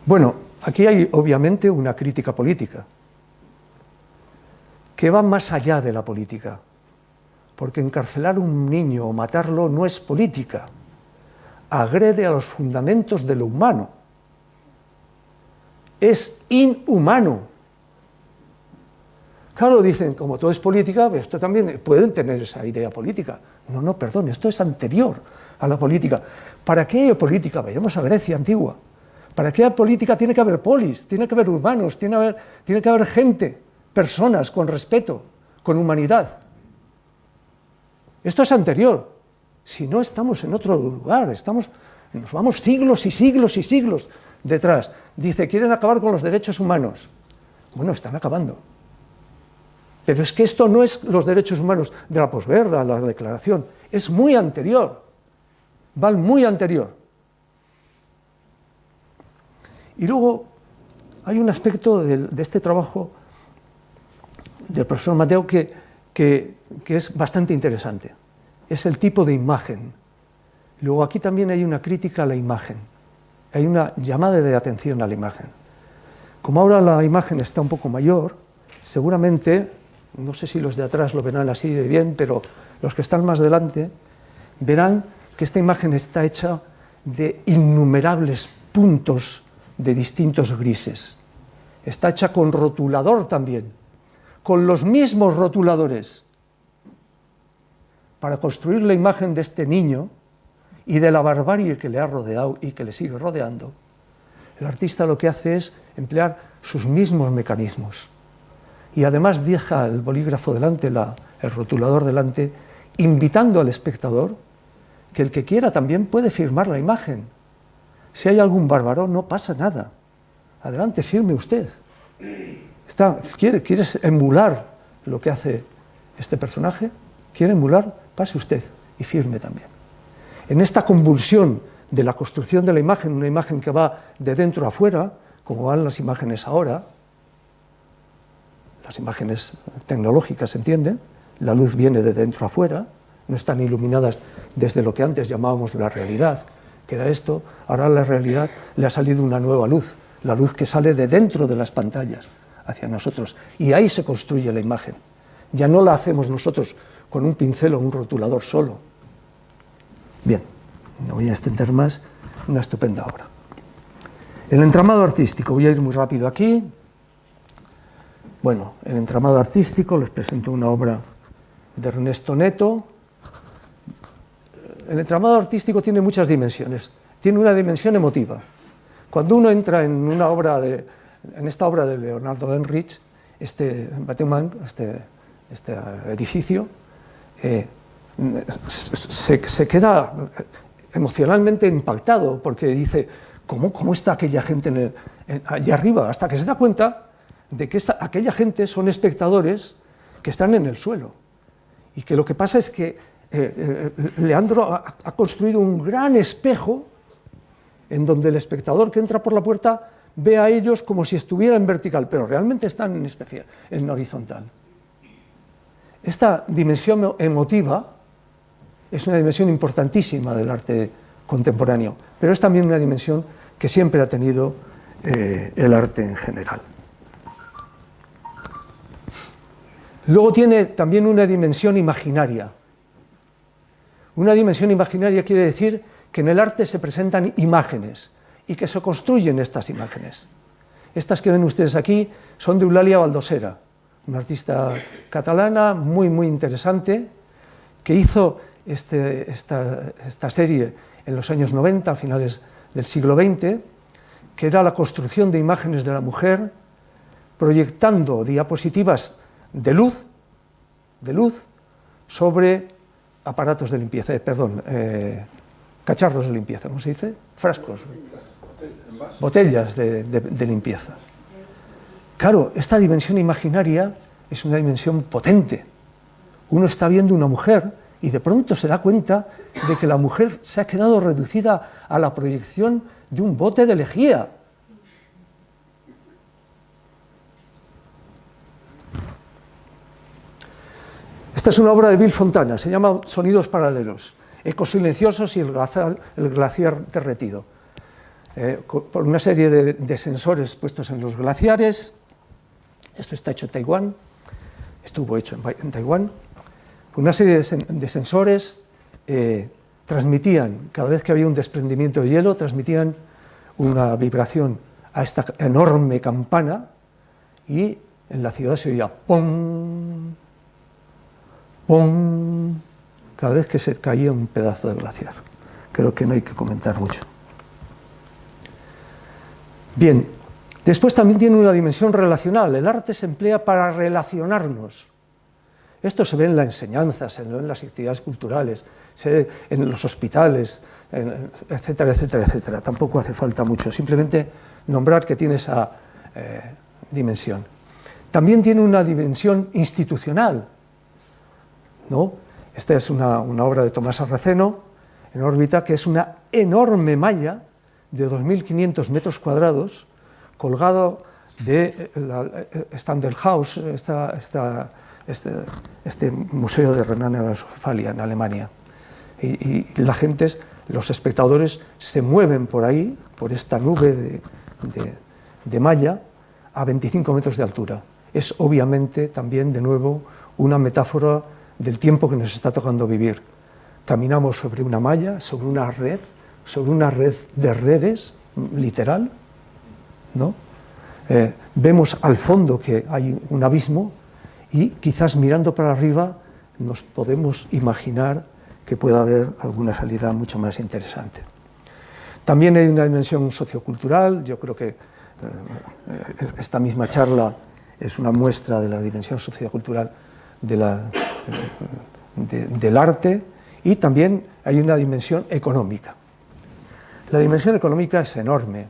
Bueno, aquí hay obviamente una crítica política, que va más allá de la política, porque encarcelar a un niño o matarlo no es política, agrede a los fundamentos de lo humano, es inhumano. Claro, dicen, como todo es política, esto también pueden tener esa idea política. No, no, perdón, esto es anterior a la política. ¿Para qué hay política? Vayamos a Grecia antigua. ¿Para qué hay política? Tiene que haber polis, tiene que haber humanos, tiene que haber gente, personas con respeto, con humanidad. Esto es anterior. Si no, estamos en otro lugar, nos vamos siglos y siglos y siglos detrás. Dice, quieren acabar con los derechos humanos. Bueno, están acabando. Pero es que esto no es los derechos humanos de la posguerra, la declaración, es muy anterior, va muy anterior. Y luego hay un aspecto de este trabajo del profesor Mateo que es bastante interesante, es el tipo de imagen. Luego aquí también hay una crítica a la imagen, hay una llamada de atención a la imagen. Como ahora la imagen está un poco mayor, seguramente, no sé si los de atrás lo verán así de bien, pero los que están más delante verán que esta imagen está hecha de innumerables puntos de distintos grises. Está hecha con rotulador también, con los mismos rotuladores, para construir la imagen de este niño y de la barbarie que le ha rodeado y que le sigue rodeando. El artista lo que hace es emplear sus mismos mecanismos. Y además deja el bolígrafo delante, el rotulador delante, invitando al espectador que el que quiera también puede firmar la imagen. Si hay algún bárbaro, no pasa nada. Adelante, firme usted. ¿Quiere emular lo que hace este personaje? ¿Quiere emular? Pase usted y firme también. En esta convulsión de la construcción de la imagen, una imagen que va de dentro a afuera, como van las imágenes ahora, las imágenes tecnológicas, ¿se entiende? La luz viene de dentro a afuera, no están iluminadas desde lo que antes llamábamos la realidad, que era esto. Ahora a la realidad le ha salido una nueva luz, la luz que sale de dentro de las pantallas hacia nosotros, y ahí se construye la imagen. Ya no la hacemos nosotros con un pincel o un rotulador solo. Bien, no voy a extender más, una estupenda obra. El entramado artístico, voy a ir muy rápido aquí. Bueno, el entramado artístico, les presento una obra de Ernesto Neto. El entramado artístico tiene muchas dimensiones. Tiene una dimensión emotiva. Cuando uno entra en esta obra de Leonardo Heinrich, este bâtiment, este edificio, se queda emocionalmente impactado, porque dice, ¿cómo está aquella gente allá arriba? Hasta que se da cuenta de que aquella gente son espectadores que están en el suelo, y que lo que pasa es que Leandro ha construido un gran espejo en donde el espectador que entra por la puerta ve a ellos como si estuviera en vertical, pero realmente están en horizontal. Esta dimensión emotiva es una dimensión importantísima del arte contemporáneo, pero es también una dimensión que siempre ha tenido el arte en general. Luego tiene también una dimensión imaginaria. Una dimensión imaginaria quiere decir que en el arte se presentan imágenes y que se construyen estas imágenes. Estas que ven ustedes aquí son de Eulàlia Baldosera, una artista catalana muy, muy interesante, que hizo esta serie en los años 90, a finales del siglo XX, que era la construcción de imágenes de la mujer, proyectando diapositivas de luz sobre aparatos de limpieza, cacharros de limpieza, ¿cómo se dice? Frascos, botellas de limpieza. Claro, esta dimensión imaginaria es una dimensión potente. Uno está viendo una mujer y de pronto se da cuenta de que la mujer se ha quedado reducida a la proyección de un bote de lejía. Esta es una obra de Bill Fontana, se llama Sonidos paralelos, ecos silenciosos y el glaciar derretido. Por una serie de sensores puestos en los glaciares. Esto está hecho en Taiwán, estuvo hecho en Taiwán. Una serie de sensores transmitían, cada vez que había un desprendimiento de hielo, transmitían una vibración a esta enorme campana, y en la ciudad se oía ¡pum! ¡Pum! Cada vez que se caía un pedazo de glaciar. Creo que no hay que comentar mucho. Bien, después también tiene una dimensión relacional. El arte se emplea para relacionarnos. Esto se ve en la enseñanza, se ve en las actividades culturales, se ve en los hospitales, etcétera, etcétera, etcétera. Tampoco hace falta mucho, simplemente nombrar que tiene esa dimensión. También tiene una dimensión institucional, ¿no? Esta es una obra de Tomás Sarraceno, en órbita, que es una enorme malla de 2.500 metros cuadrados, colgado de Standardhaus, este museo de Renania-Westfalia en Alemania. Y la gente, los espectadores, se mueven por ahí, por esta nube de malla, a 25 metros de altura. Es obviamente también, de nuevo, una metáfora del tiempo que nos está tocando vivir. Caminamos sobre una malla, sobre una red de redes, literal, ¿no? Vemos al fondo que hay un abismo, y quizás mirando para arriba nos podemos imaginar que pueda haber alguna salida mucho más interesante. También hay una dimensión sociocultural. Yo creo que esta misma charla es una muestra de la dimensión sociocultural del arte, y también hay una dimensión económica. La dimensión económica es enorme.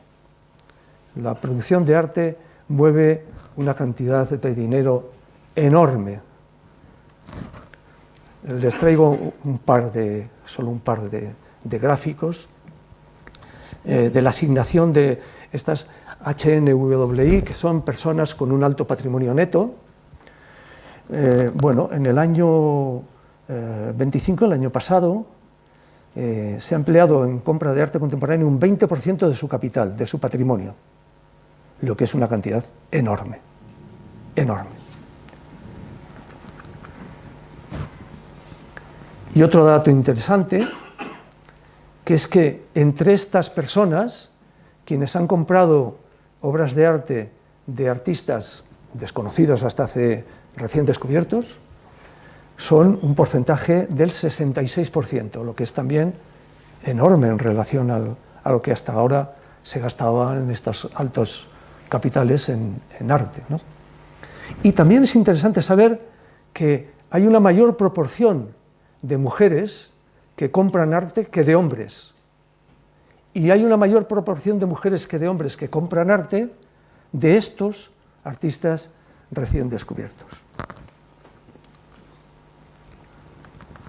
La producción de arte mueve una cantidad de dinero enorme. Les traigo solo un par de gráficos de la asignación de estas HNWI, que son personas con un alto patrimonio neto. Bueno, en el año 25, el año pasado, se ha empleado en compra de arte contemporáneo un 20% de su capital, de su patrimonio, lo que es una cantidad enorme, enorme. Y otro dato interesante, que es que entre estas personas, quienes han comprado obras de arte de artistas desconocidos hasta hace recién descubiertos, son un porcentaje del 66%, lo que es también enorme en relación a lo que hasta ahora se gastaba en estos altos capitales en arte, ¿no? Y también es interesante saber que hay una mayor proporción de mujeres que compran arte que de hombres. Y hay una mayor proporción de mujeres que de hombres que compran arte de estos artistas recién descubiertos.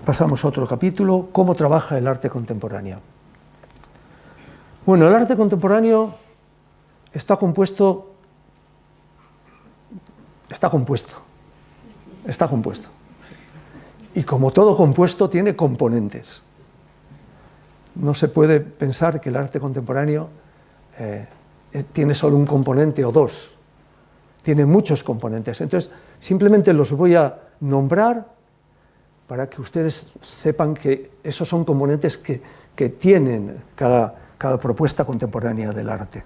Pasamos a otro capítulo, cómo trabaja el arte contemporáneo. Bueno, el arte contemporáneo está compuesto. Y como todo compuesto, tiene componentes. No se puede pensar que el arte contemporáneo tiene solo un componente o dos. Tiene muchos componentes. Entonces, simplemente los voy a nombrar para que ustedes sepan que esos son componentes que tienen cada propuesta contemporánea del arte.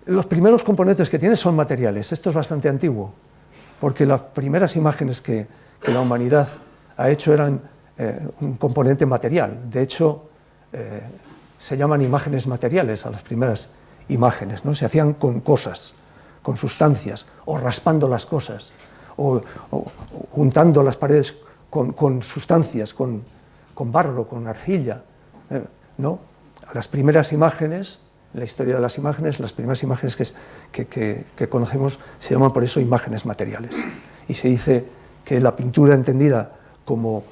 Los primeros componentes que tiene son materiales. Esto es bastante antiguo, porque las primeras imágenes que la humanidad ha hecho eran un componente material. De hecho, se llaman imágenes materiales a las primeras imágenes, ¿no? Se hacían con cosas, con sustancias, o raspando las cosas, o untando las paredes con sustancias, con barro, con arcilla, ¿no? Las primeras imágenes, la historia de las imágenes, las primeras imágenes que conocemos se llaman por eso imágenes materiales. Y se dice que la pintura entendida como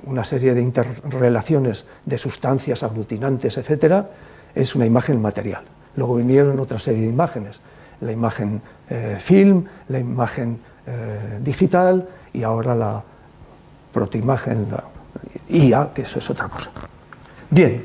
una serie de interrelaciones de sustancias aglutinantes, etcétera, es una imagen material. Luego vinieron otra serie de imágenes, la imagen film, la imagen digital y ahora la protoimagen, la IA, que eso es otra cosa. Bien,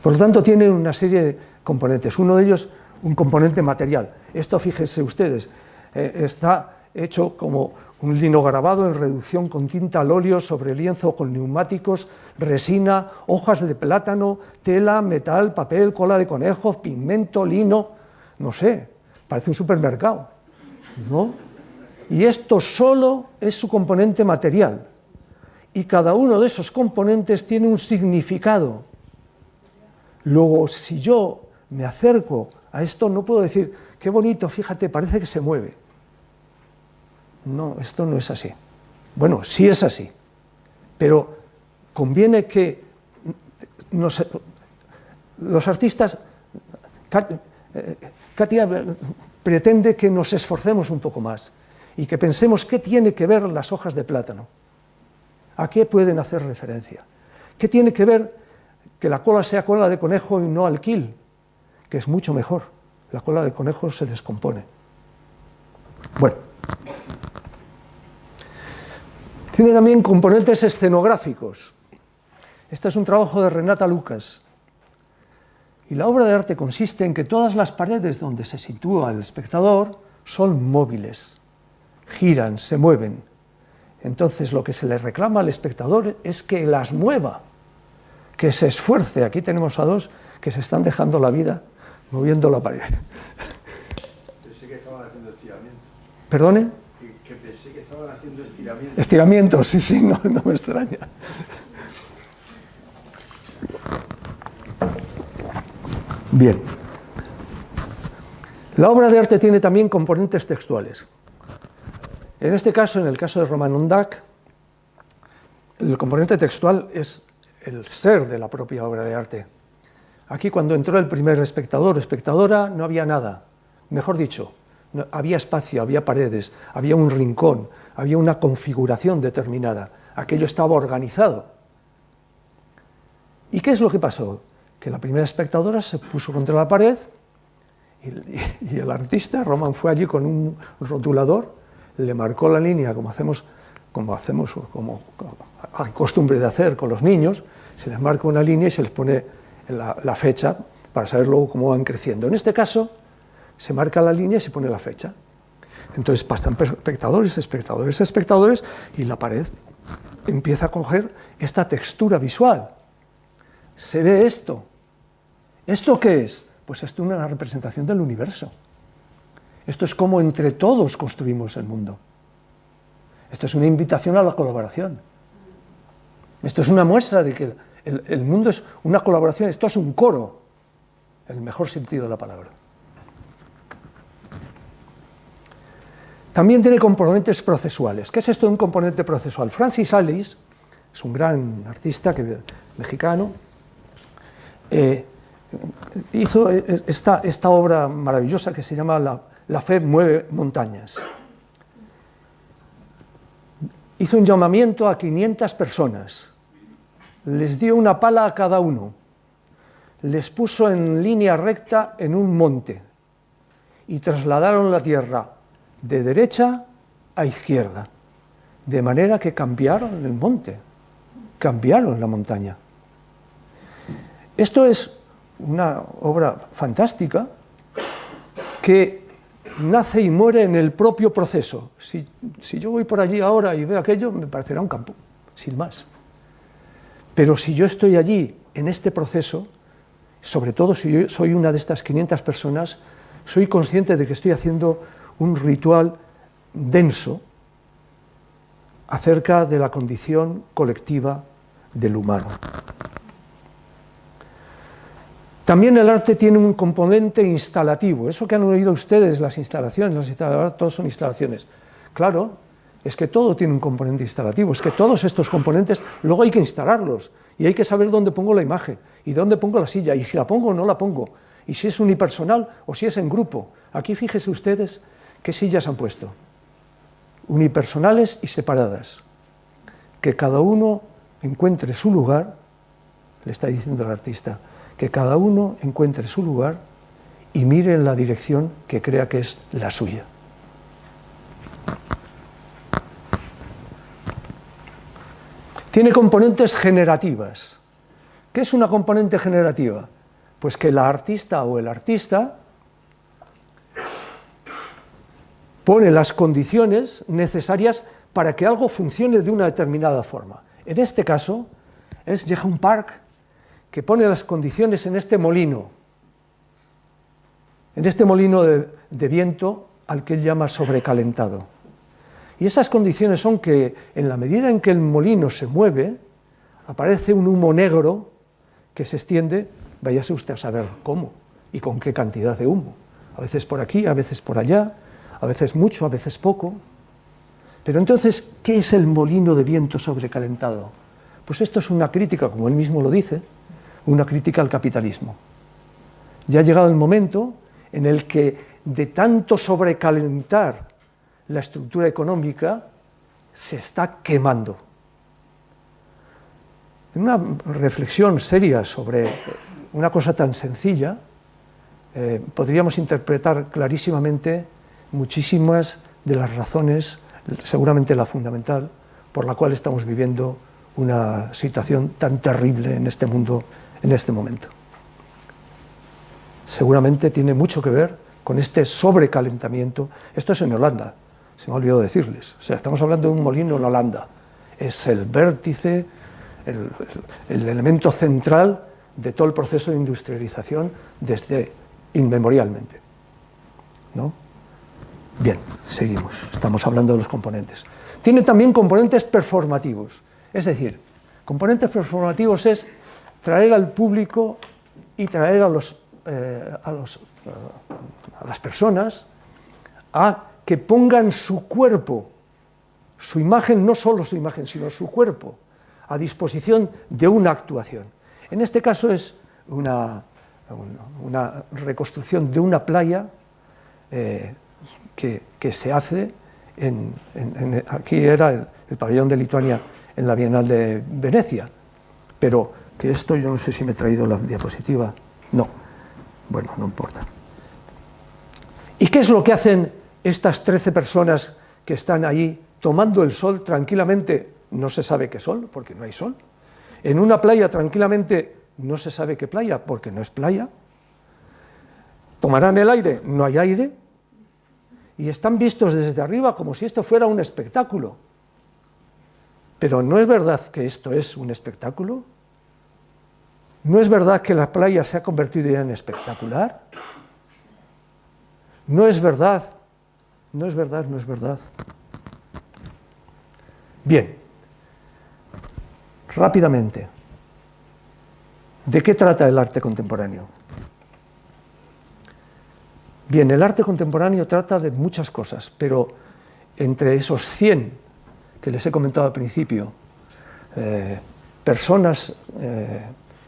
por lo tanto tiene una serie de componentes. Uno de ellos, un componente material. Esto, fíjense ustedes, está hecho como un linograbado en reducción con tinta al óleo sobre lienzo con neumáticos, resina, hojas de plátano, tela, metal, papel, cola de conejo, pigmento, lino, no sé, parece un supermercado, ¿no? Y esto solo es su componente material. Y cada uno de esos componentes tiene un significado. Luego, si yo me acerco a esto, no puedo decir, qué bonito, fíjate, parece que se mueve. No, esto no es así. Bueno, sí es así, pero conviene que los artistas, Katia pretende que nos esforcemos un poco más y que pensemos qué tiene que ver las hojas de plátano, a qué pueden hacer referencia, qué tiene que ver que la cola sea cola de conejo y no alquil, que es mucho mejor. La cola de conejo se descompone. Bueno. Tiene también componentes escenográficos. Este es un trabajo de Renata Lucas. Y la obra de arte consiste en que todas las paredes donde se sitúa el espectador son móviles, giran, se mueven. Entonces lo que se le reclama al espectador es que las mueva, que se esfuerce. Aquí tenemos a dos que se están dejando la vida moviendo la pared. Pensé que estaban haciendo estiramientos. ¿Perdone? Que pensé que estaban haciendo estiramientos. Estiramientos, sí, no me extraña. Bien. La obra de arte tiene también componentes textuales. En este caso, en el caso de Roman Ondak, el componente textual es el ser de la propia obra de arte. Aquí, cuando entró el primer espectador o espectadora, no había nada. Mejor dicho, no, había espacio, había paredes, había un rincón, había una configuración determinada. Aquello estaba organizado. ¿Y qué es lo que pasó? Que la primera espectadora se puso contra la pared y el artista, Roman, fue allí con un rotulador, le marcó la línea como hay costumbre de hacer con los niños, se les marca una línea y se les pone la fecha para saber luego cómo van creciendo. En este caso, se marca la línea y se pone la fecha. Entonces pasan espectadores, espectadores, espectadores y la pared empieza a coger esta textura visual. Se ve esto. ¿Esto qué es? Pues esto es una representación del universo. Esto es como entre todos construimos el mundo. Esto es una invitación a la colaboración. Esto es una muestra de que el mundo es una colaboración, esto es un coro, en el mejor sentido de la palabra. También tiene componentes procesuales. ¿Qué es esto de un componente procesual? Francis Alice es un gran artista mexicano. Hizo esta obra maravillosa que se llama La fe mueve montañas. Hizo un llamamiento a 500 personas, les dio una pala a cada uno, les puso en línea recta en un monte y trasladaron la tierra de derecha a izquierda, de manera que cambiaron el monte, cambiaron la montaña. Esto es una obra fantástica que nace y muere en el propio proceso. Si yo voy por allí ahora y veo aquello, me parecerá un campo, sin más. Pero si yo estoy allí, en este proceso, sobre todo si yo soy una de estas 500 personas, soy consciente de que estoy haciendo un ritual denso acerca de la condición colectiva del humano. También el arte tiene un componente instalativo. Eso que han oído ustedes, las instalaciones, todos son instalaciones. Claro, es que todo tiene un componente instalativo, es que todos estos componentes luego hay que instalarlos y hay que saber dónde pongo la imagen y dónde pongo la silla y si la pongo o no la pongo y si es unipersonal o si es en grupo. Aquí fíjense ustedes qué sillas han puesto, unipersonales y separadas, que cada uno encuentre su lugar, le está diciendo el artista, que cada uno encuentre su lugar y mire en la dirección que crea que es la suya. Tiene componentes generativas. ¿Qué es una componente generativa? Pues que la artista o el artista pone las condiciones necesarias para que algo funcione de una determinada forma. En este caso es Jae-Hoon Park, que pone las condiciones en este molino de viento al que él llama sobrecalentado. Y esas condiciones son que en la medida en que el molino se mueve, aparece un humo negro que se extiende, váyase usted a saber cómo y con qué cantidad de humo. A veces por aquí, a veces por allá, a veces mucho, a veces poco. Pero entonces, ¿qué es el molino de viento sobrecalentado? Pues esto es una crítica, como él mismo lo dice, una crítica al capitalismo. Ya ha llegado el momento en el que de tanto sobrecalentar la estructura económica se está quemando. En una reflexión seria sobre una cosa tan sencilla, podríamos interpretar clarísimamente muchísimas de las razones, seguramente la fundamental, por la cual estamos viviendo una situación tan terrible en este mundo en este momento. Seguramente tiene mucho que ver con este sobrecalentamiento. Esto es en Holanda, se me ha olvidado decirles. O sea, estamos hablando de un molino en Holanda. Es el vértice, el elemento central de todo el proceso de industrialización desde inmemorialmente, ¿no? Bien, seguimos. Estamos hablando de los componentes. Tiene también componentes performativos. Es decir, componentes performativos es traer al público y traer a las personas a que pongan su cuerpo, su imagen, no solo su imagen, sino su cuerpo, a disposición de una actuación. En este caso es una reconstrucción de una playa que se hace aquí era el pabellón de Lituania en la Bienal de Venecia, pero que esto yo no sé si me he traído la diapositiva, no, bueno, no importa. ¿Y qué es lo que hacen estas 13 personas que están ahí tomando el sol tranquilamente? No se sabe qué sol, porque no hay sol. En una playa tranquilamente no se sabe qué playa, porque no es playa. Tomarán el aire, no hay aire. Y están vistos desde arriba como si esto fuera un espectáculo. Pero ¿no es verdad que esto es un espectáculo? ¿No es verdad que la playa se ha convertido ya en espectacular? No es verdad, no es verdad, no es verdad. Bien, rápidamente, ¿de qué trata el arte contemporáneo? Bien, el arte contemporáneo trata de muchas cosas, pero entre esos 100 que les he comentado al principio, personas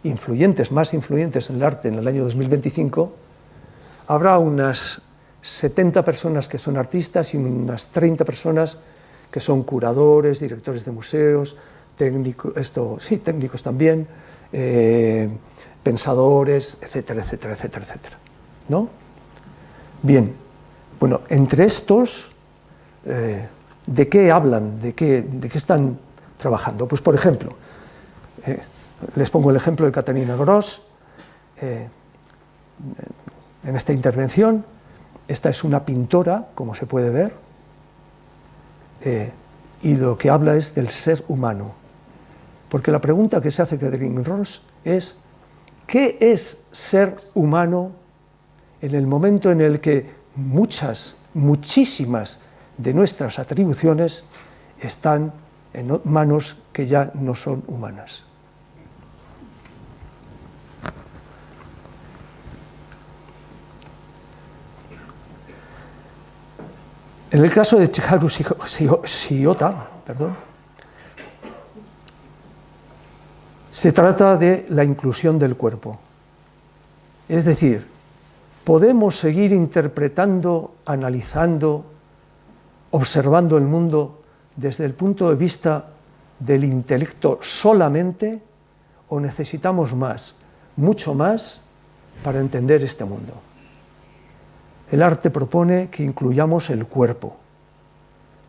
influyentes, más influyentes en el arte en el año 2025, habrá unas 70 personas que son artistas y unas 30 personas que son curadores, directores de museos, técnicos también, pensadores, etcétera, etcétera, etcétera, etcétera, ¿no? Bien, bueno, entre estos, ¿de qué hablan? ¿De qué están trabajando? Pues, por ejemplo, les pongo el ejemplo de Katarina Gross. En esta intervención, esta es una pintora, como se puede ver, y lo que habla es del ser humano. Porque la pregunta que se hace Katarina Gross es, ¿qué es ser humano en el momento en el que muchísimas de nuestras atribuciones están en manos que ya no son humanas? En el caso de Chiharu Shiota, se trata de la inclusión del cuerpo. Es decir, podemos seguir interpretando, analizando, observando el mundo desde el punto de vista del intelecto solamente, o necesitamos más, mucho más, para entender este mundo. El arte propone que incluyamos el cuerpo,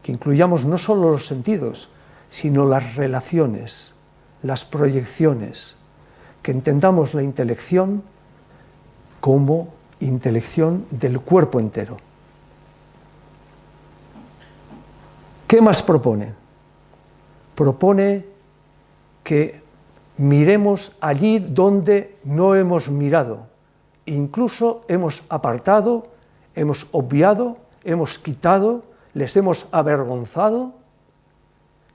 que incluyamos no solo los sentidos, sino las relaciones, las proyecciones, que entendamos la intelección como intelección del cuerpo entero. ¿Qué más propone? Propone que miremos allí donde no hemos mirado, incluso hemos apartado, hemos obviado, hemos quitado, les hemos avergonzado,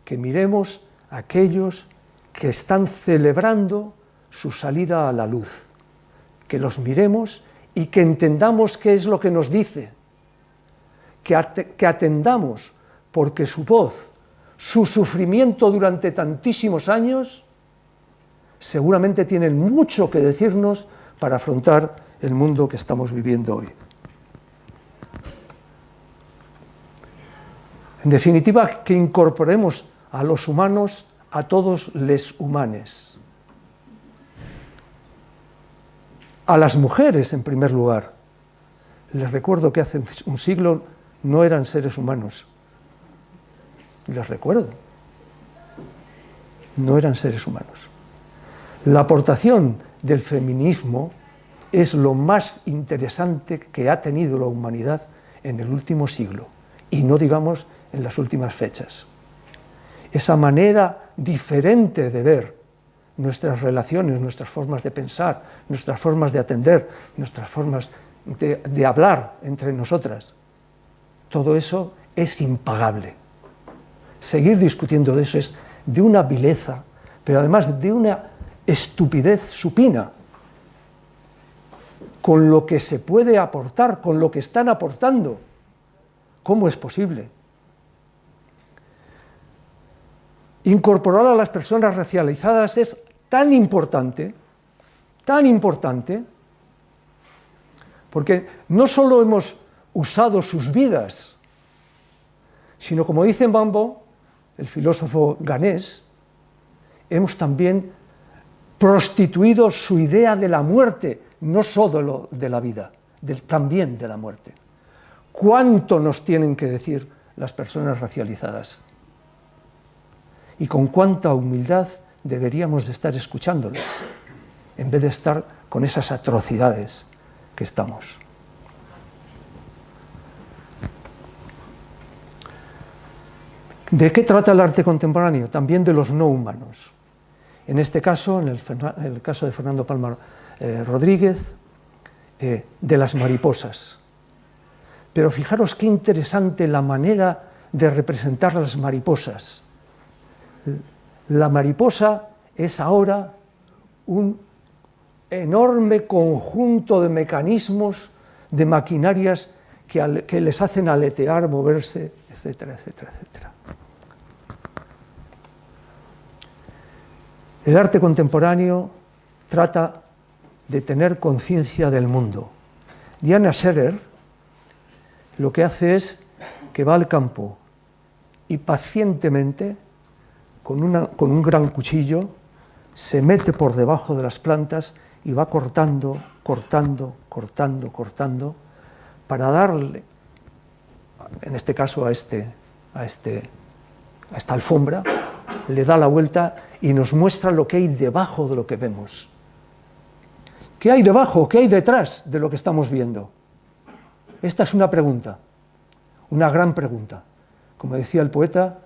que miremos a aquellos que están celebrando su salida a la luz, que los miremos y que entendamos qué es lo que nos dice, que atendamos, porque su voz, su sufrimiento durante tantísimos años, seguramente tienen mucho que decirnos para afrontar el mundo que estamos viviendo hoy. En definitiva, que incorporemos a los humanos a todos les humanes. A las mujeres, en primer lugar. Les recuerdo que hace un siglo no eran seres humanos. Les recuerdo. No eran seres humanos. La aportación del feminismo es lo más interesante que ha tenido la humanidad en el último siglo, y no digamos en las últimas fechas. Esa manera diferente de ver nuestras relaciones, nuestras formas de pensar, nuestras formas de atender, nuestras formas de hablar entre nosotras, todo eso es impagable. Seguir discutiendo de eso es de una vileza, pero además de una estupidez supina, con lo que se puede aportar, con lo que están aportando. ¿Cómo es posible? Incorporar a las personas racializadas es tan importante, porque no solo hemos usado sus vidas, sino, como dice Bambo, el filósofo ganés, hemos también prostituido su idea de la muerte, no solo de la vida, también de la muerte. ¿Cuánto nos tienen que decir las personas racializadas? Y con cuánta humildad deberíamos de estar escuchándoles, en vez de estar con esas atrocidades que estamos. ¿De qué trata el arte contemporáneo? También de los no humanos. En este caso, en el caso de Fernando Palma Rodríguez, de las mariposas. Pero fijaros qué interesante la manera de representar las mariposas. La mariposa es ahora un enorme conjunto de mecanismos, de maquinarias que les hacen aletear, moverse, etcétera, etcétera, etcétera. El arte contemporáneo trata de tener conciencia del mundo. Diana Scherer lo que hace es que va al campo y pacientemente, con un gran cuchillo, se mete por debajo de las plantas y va cortando, para darle, en este caso a esta alfombra, le da la vuelta y nos muestra lo que hay debajo de lo que vemos. ¿Qué hay debajo? ¿Qué hay detrás de lo que estamos viendo? Esta es una pregunta, una gran pregunta. Como decía el poeta,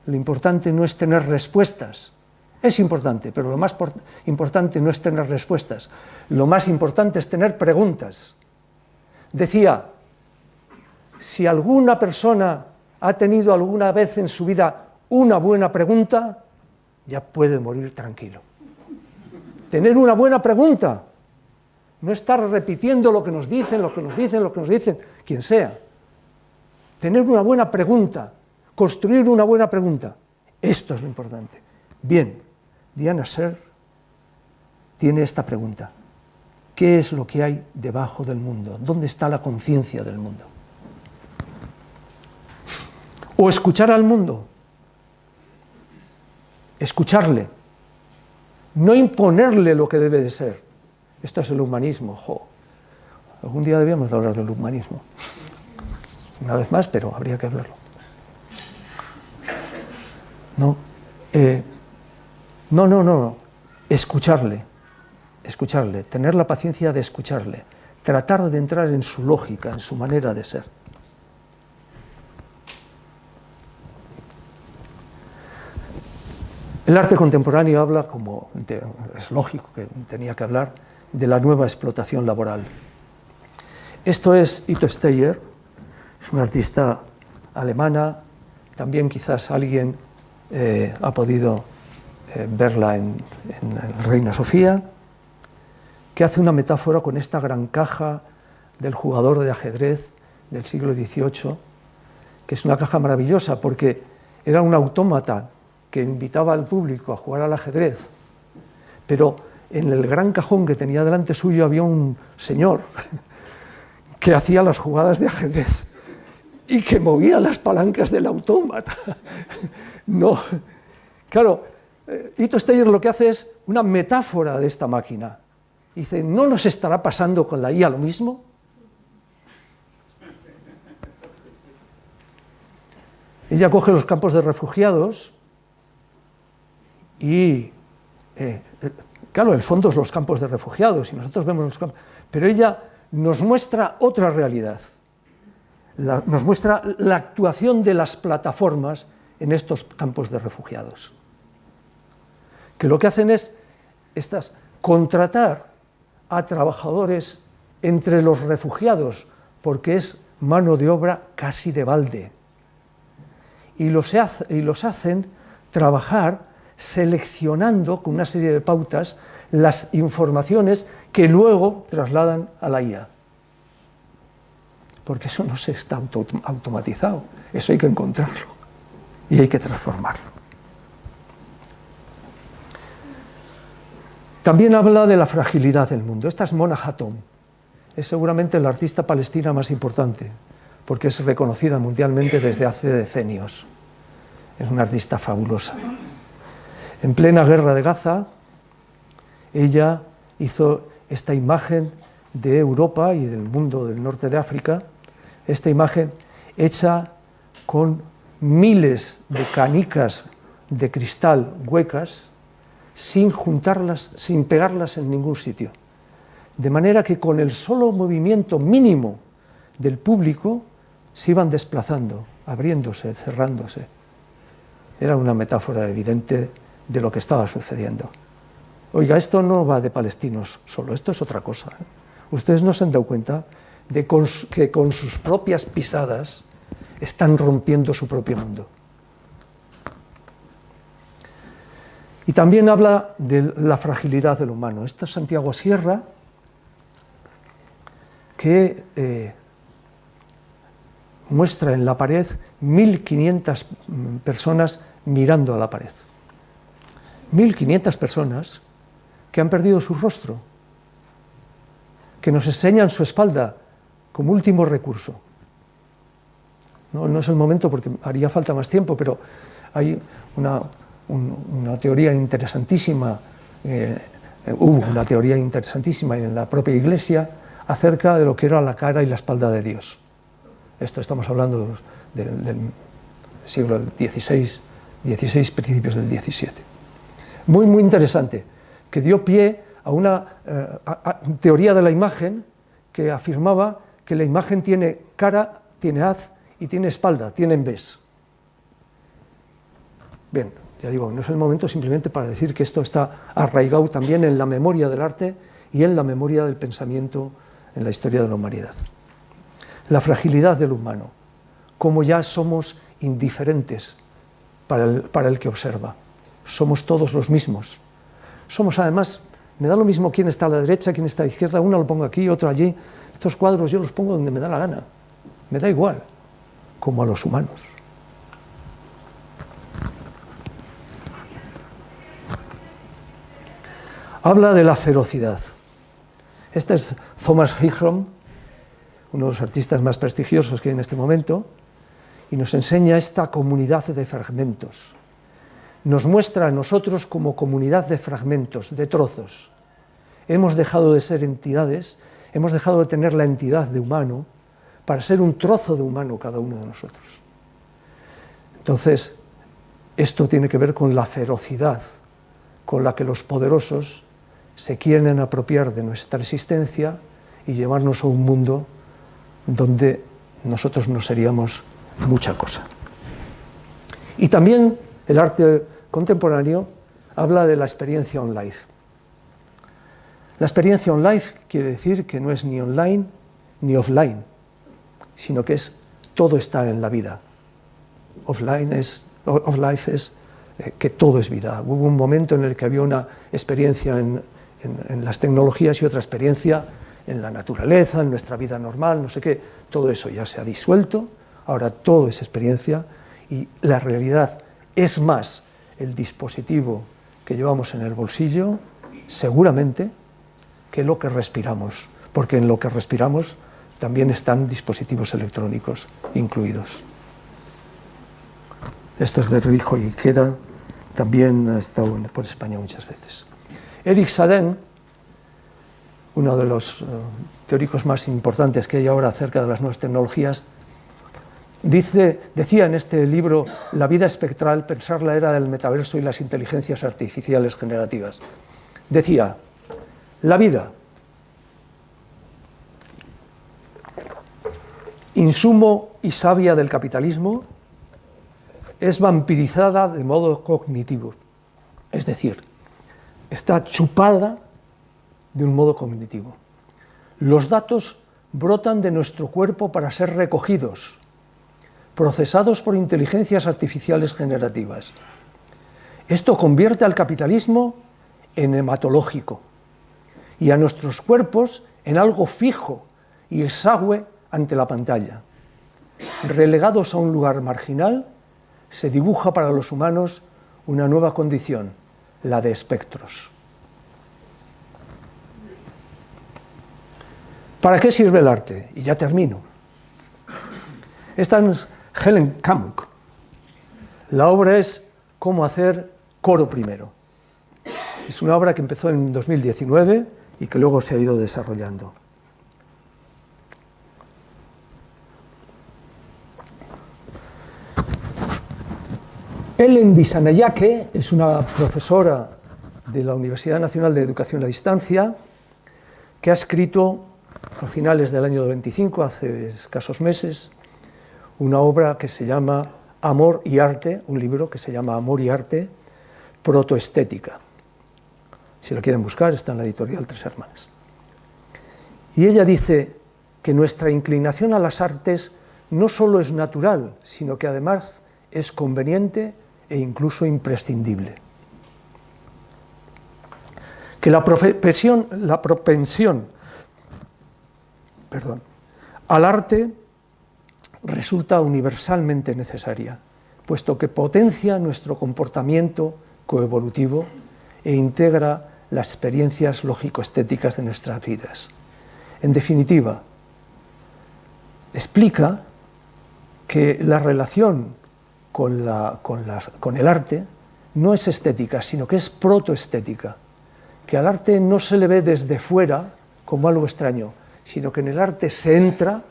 lo importante no es tener respuestas. Es importante, pero lo más importante no es tener respuestas. Lo más importante es tener preguntas. Decía, si alguna persona ha tenido alguna vez en su vida una buena pregunta, ya puede morir tranquilo. Tener una buena pregunta, no estar repitiendo lo que nos dicen, quien sea. Tener una buena pregunta, construir una buena pregunta, esto es lo importante. Bien, Diana Scherer tiene esta pregunta: ¿qué es lo que hay debajo del mundo? ¿Dónde está la conciencia del mundo? O escuchar al mundo, escucharle, no imponerle lo que debe de ser. Esto es el humanismo. Algún día debíamos de hablar del humanismo. Una vez más, pero habría que hablarlo. No, No. Escucharle, tener la paciencia de escucharle, tratar de entrar en su lógica, en su manera de ser. El arte contemporáneo habla, como es lógico que tenía que hablar, de la nueva explotación laboral. Esto es Ito Steyer, es una artista alemana, también quizás alguien ha podido verla en Reina Sofía, que hace una metáfora con esta gran caja del jugador de ajedrez del siglo XVIII, que es una caja maravillosa porque era un autómata que invitaba al público a jugar al ajedrez, pero en el gran cajón que tenía delante suyo había un señor que hacía las jugadas de ajedrez y que movía las palancas del autómata. No, claro, Ito Steyer lo que hace es una metáfora de esta máquina. Dice, ¿no nos estará pasando con la IA lo mismo? Ella coge los campos de refugiados y, claro, el fondo es los campos de refugiados y nosotros vemos los campos, pero ella nos muestra otra realidad, nos muestra la actuación de las plataformas en estos campos de refugiados, que lo que hacen es contratar a trabajadores entre los refugiados, porque es mano de obra casi de balde, y los hacen trabajar seleccionando con una serie de pautas las informaciones que luego trasladan a la IA. Porque eso no se está automatizado, eso hay que encontrarlo y hay que transformarlo. También habla de la fragilidad del mundo. Esta es Mona Hatom, es seguramente la artista palestina más importante, porque es reconocida mundialmente desde hace decenios. Es una artista fabulosa. En plena guerra de Gaza, ella hizo esta imagen de Europa y del mundo del norte de África, esta imagen hecha con miles de canicas de cristal huecas, sin juntarlas, sin pegarlas en ningún sitio. De manera que con el solo movimiento mínimo del público se iban desplazando, abriéndose, cerrándose. Era una metáfora evidente de lo que estaba sucediendo. Oiga, esto no va de palestinos solo, esto es otra cosa. Ustedes no se han dado cuenta de que con sus propias pisadas están rompiendo su propio mundo. Y también habla de la fragilidad del humano. Esto es Santiago Sierra, que muestra en la pared 1.500 personas mirando a la pared. 1.500 personas que han perdido su rostro, que nos enseñan su espalda como último recurso. No es el momento porque haría falta más tiempo, pero hay una teoría interesantísima, hubo una teoría interesantísima en la propia Iglesia acerca de lo que era la cara y la espalda de Dios. Esto estamos hablando del siglo XVI, principios del XVII. Muy, muy interesante, que dio pie a una teoría de la imagen que afirmaba que la imagen tiene cara, tiene haz y tiene espalda, tiene embés. Bien, ya digo, no es el momento simplemente para decir que esto está arraigado también en la memoria del arte y en la memoria del pensamiento en la historia de la humanidad. La fragilidad del humano, como ya somos indiferentes para el que observa. Somos todos los mismos. Somos además, me da lo mismo quién está a la derecha, quién está a la izquierda, uno lo pongo aquí, otro allí. Estos cuadros yo los pongo donde me da la gana. Me da igual, como a los humanos. Habla de la ferocidad. Este es Thomas Hickrom, uno de los artistas más prestigiosos que hay en este momento, y nos enseña esta comunidad de fragmentos. Nos muestra a nosotros como comunidad de fragmentos, de trozos. Hemos dejado de ser entidades, hemos dejado de tener la entidad de humano para ser un trozo de humano cada uno de nosotros. Entonces, Esto tiene que ver con la ferocidad con la que los poderosos se quieren apropiar de nuestra existencia y llevarnos a un mundo donde nosotros no seríamos mucha cosa. Y también el arte contemporáneo habla de la experiencia on life. La experiencia on life quiere decir que no es ni online ni offline, sino que todo está en la vida. Off life es que todo es vida. Hubo un momento en el que había una experiencia en las tecnologías y otra experiencia en la naturaleza, en nuestra vida normal, no sé qué. Todo eso ya se ha disuelto, ahora todo es experiencia y la realidad es más el dispositivo que llevamos en el bolsillo, seguramente, que lo que respiramos, porque en lo que respiramos también están dispositivos electrónicos incluidos. Esto es de Rijo y Queda, también ha estado por España muchas veces. Eric Sadin, uno de los teóricos más importantes que hay ahora acerca de las nuevas tecnologías, decía en este libro La vida espectral, pensar la era del metaverso y las inteligencias artificiales generativas. Decía, la vida, insumo y savia del capitalismo, es vampirizada de modo cognitivo, es decir, está chupada de un modo cognitivo. Los datos brotan de nuestro cuerpo para ser recogidos, procesados por inteligencias artificiales generativas. Esto convierte al capitalismo en hematológico y a nuestros cuerpos en algo fijo y exagüe ante la pantalla. Relegados a un lugar marginal, se dibuja para los humanos una nueva condición, la de espectros. ¿Para qué sirve el arte? Y ya termino. Esta es Helen Kamuk. La obra es Cómo hacer coro primero. Es una obra que empezó en 2019 y que luego se ha ido desarrollando. Ellen Dissanayake es una profesora de la Universidad Nacional de Educación a Distancia que ha escrito a finales del año 25, hace escasos meses, una obra que se llama Amor y Arte, un libro que se llama Amor y Arte, protoestética. Si lo quieren buscar, está en la editorial Tres Hermanas. Y ella dice que nuestra inclinación a las artes no solo es natural, sino que además es conveniente e incluso imprescindible. Que la propensión al arte resulta universalmente necesaria, puesto que potencia nuestro comportamiento coevolutivo e integra las experiencias lógico-estéticas de nuestras vidas. En definitiva, explica que la relación con el arte no es estética, sino que es protoestética, que al arte no se le ve desde fuera como algo extraño, sino que en el arte se entra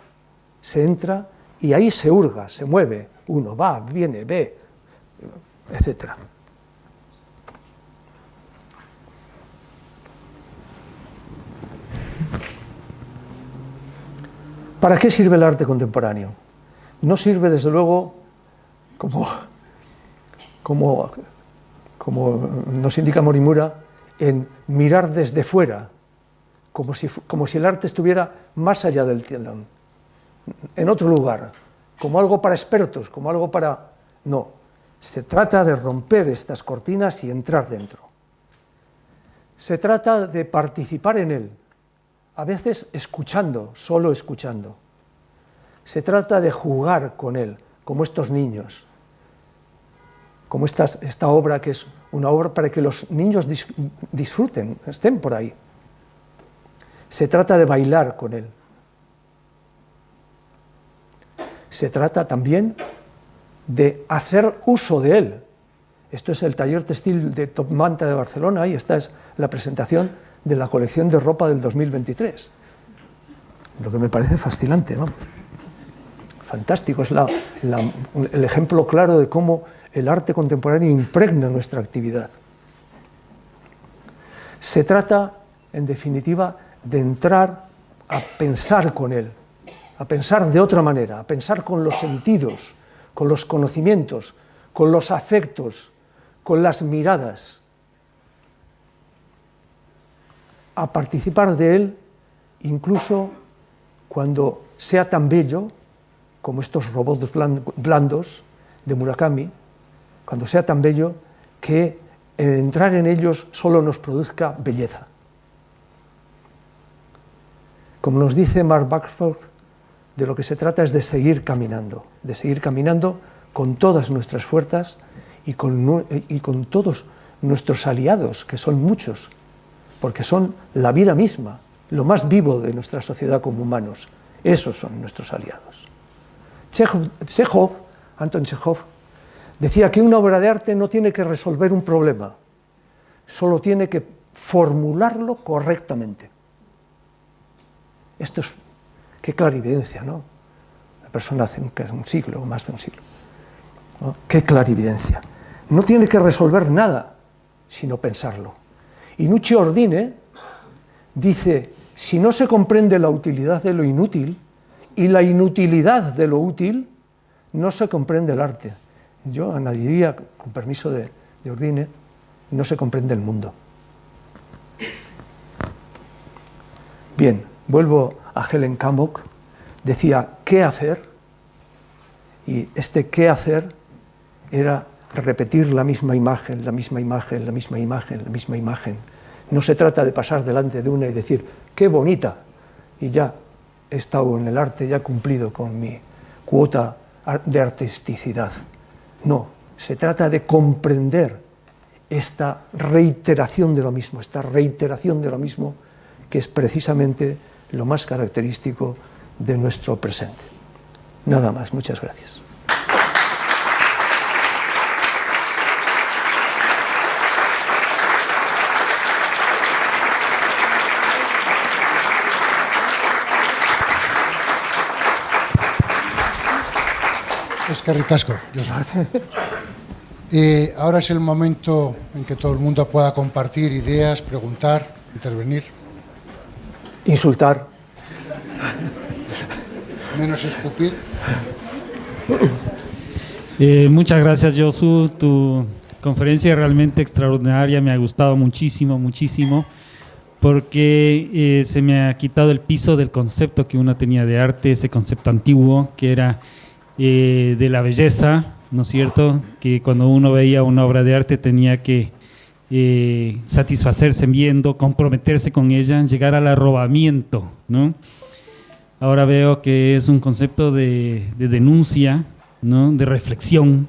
y ahí se hurga, se mueve, uno va, viene, ve, etc. ¿Para qué sirve el arte contemporáneo? No sirve, desde luego, como nos indica Morimura, en mirar desde fuera, como si el arte estuviera más allá del telón, en otro lugar, como algo para expertos, como algo para... No, se trata de romper estas cortinas y entrar dentro. Se trata de participar en él, a veces escuchando, solo escuchando. Se trata de jugar con él, como estos niños, como esta obra que es una obra para que los niños disfruten, estén por ahí. Se trata de bailar con él. Se trata también de hacer uso de él. Esto es el taller textil de Top Manta de Barcelona y esta es la presentación de la colección de ropa del 2023. Lo que me parece fascinante, ¿no? Fantástico, es el ejemplo claro de cómo el arte contemporáneo impregna nuestra actividad. Se trata, en definitiva, de entrar a pensar con él, a pensar de otra manera, a pensar con los sentidos, con los conocimientos, con los afectos, con las miradas, a participar de él incluso cuando sea tan bello como estos robots blandos de Murakami, cuando sea tan bello que entrar en ellos solo nos produzca belleza. Como nos dice Mark Buckford, de lo que se trata es de seguir caminando con todas nuestras fuerzas y con todos nuestros aliados, que son muchos, porque son la vida misma, lo más vivo de nuestra sociedad como humanos. Esos son nuestros aliados. Anton Chekhov, decía que una obra de arte no tiene que resolver un problema, solo tiene que formularlo correctamente. Esto es, qué clarividencia, ¿no? La persona hace un siglo o más de un siglo, ¿no? Qué clarividencia. No tiene que resolver nada, sino pensarlo. Y Nuccio Ordine dice, si no se comprende la utilidad de lo inútil y la inutilidad de lo útil, no se comprende el arte. Yo añadiría, con permiso de Ordine, no se comprende el mundo. Bien, vuelvo a Helen Kammock, decía, ¿qué hacer? Y este qué hacer era repetir la misma imagen, la misma imagen, la misma imagen, la misma imagen. No se trata de pasar delante de una y decir, ¡qué bonita! Y ya he estado en el arte, ya he cumplido con mi cuota de artisticidad. No, se trata de comprender esta reiteración de lo mismo, que es precisamente lo más característico de nuestro presente. Nada más, muchas gracias. Es que ricasco, Josu. Ahora es el momento en que todo el mundo pueda compartir ideas, preguntar, intervenir. Insultar. Menos escupir. Muchas gracias, Josu. Tu conferencia es realmente extraordinaria, me ha gustado muchísimo, muchísimo, porque se me ha quitado el piso del concepto que uno tenía de arte, ese concepto antiguo que era de la belleza, ¿no es cierto? Que cuando uno veía una obra de arte tenía que satisfacerse viendo, comprometerse con ella, llegar al arrobamiento, ¿no? Ahora veo que es un concepto de denuncia, ¿no? De reflexión,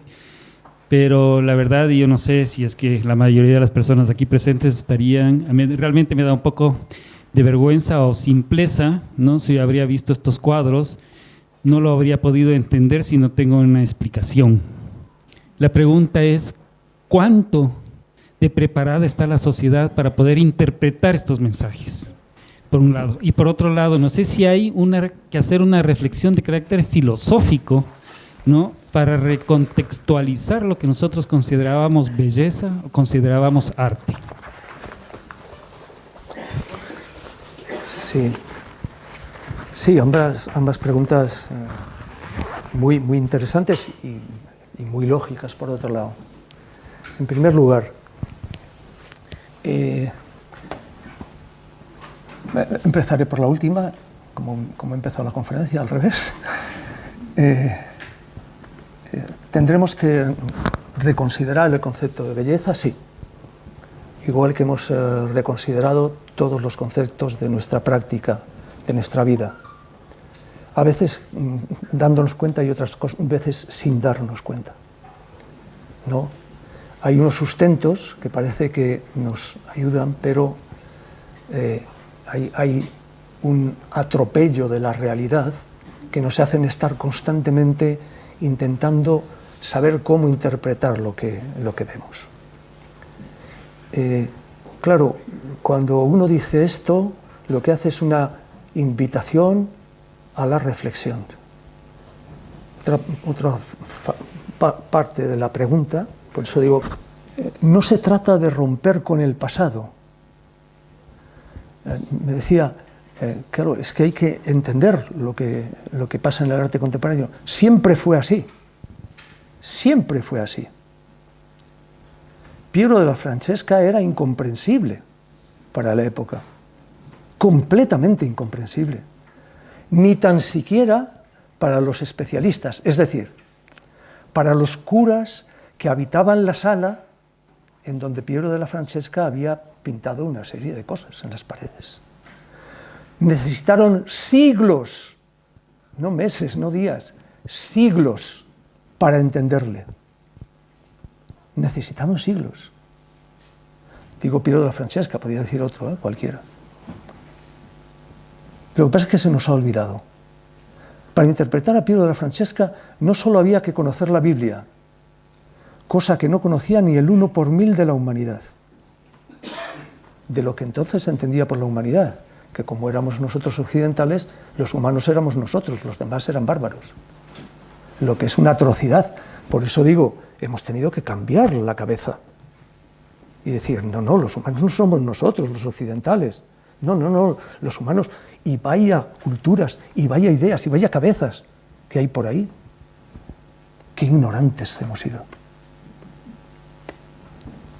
pero la verdad yo no sé si es que la mayoría de las personas aquí presentes estarían, realmente me da un poco de vergüenza o simpleza, ¿no? Si habría visto estos cuadros, no lo habría podido entender si no tengo una explicación. La pregunta es, ¿cuánto de preparada está la sociedad para poder interpretar estos mensajes? Por un lado. Y por otro lado, no sé si hay que hacer una reflexión de carácter filosófico, ¿no? Para recontextualizar lo que nosotros considerábamos belleza o considerábamos arte. Sí, ambas preguntas muy interesantes y muy lógicas, por otro lado. En primer lugar, empezaré por la última, como he empezado la conferencia, al revés. ¿Tendremos que reconsiderar el concepto de belleza? Sí. Igual que hemos reconsiderado todos los conceptos de nuestra práctica, de nuestra vida. A veces dándonos cuenta y otras veces sin darnos cuenta, ¿no? Hay unos sustentos que parece que nos ayudan, pero hay un atropello de la realidad que nos hacen estar constantemente intentando saber cómo interpretar lo que vemos. Claro, cuando uno dice esto, lo que hace es una invitación a la reflexión. Otra parte de la pregunta, por eso digo, no se trata de romper con el pasado. Me decía, claro, es que hay que entender lo que pasa en el arte contemporáneo. Siempre fue así. Siempre fue así. Piero della Francesca era incomprensible para la época. Completamente incomprensible. Ni tan siquiera para los especialistas, es decir, para los curas que habitaban la sala en donde Piero della Francesca había pintado una serie de cosas en las paredes. Necesitaron siglos, no meses, no días, siglos para entenderle. Necesitaron siglos. Digo Piero della Francesca, podría decir otro, cualquiera. Lo que pasa es que se nos ha olvidado. Para interpretar a Piero della Francesca no solo había que conocer la Biblia, cosa que no conocía ni el 1 por 1000 de la humanidad, de lo que entonces se entendía por la humanidad, que como éramos nosotros occidentales, los humanos éramos nosotros, los demás eran bárbaros, lo que es una atrocidad. Por eso digo, hemos tenido que cambiar la cabeza y decir, no, los humanos no somos nosotros, los occidentales, no, los humanos, y vaya culturas, y vaya ideas, y vaya cabezas que hay por ahí. Qué ignorantes hemos sido.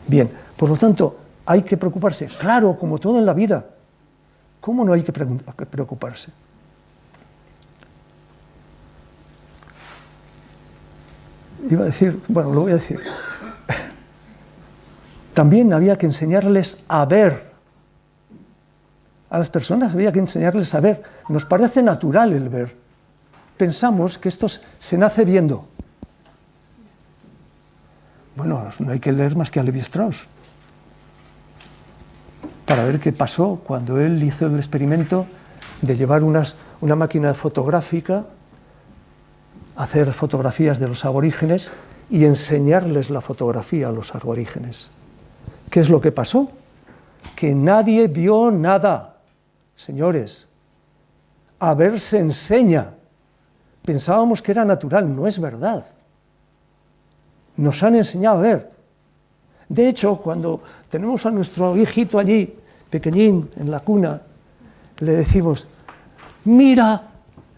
Bien, por lo tanto, hay que preocuparse, claro, como todo en la vida. ¿Cómo no hay que preocuparse? Iba a decir, bueno, lo voy a decir. También había que enseñarles a ver. A las personas había que enseñarles a ver. Nos parece natural el ver. Pensamos que esto se nace viendo. Bueno, no hay que leer más que a Levi Strauss para ver qué pasó cuando él hizo el experimento de llevar una máquina fotográfica, hacer fotografías de los aborígenes y enseñarles la fotografía a los aborígenes. ¿Qué es lo que pasó? Que nadie vio nada. Señores, a ver se enseña. Pensábamos que era natural, no es verdad. Nos han enseñado a ver. De hecho, cuando tenemos a nuestro hijito allí, pequeñín, en la cuna, le decimos, mira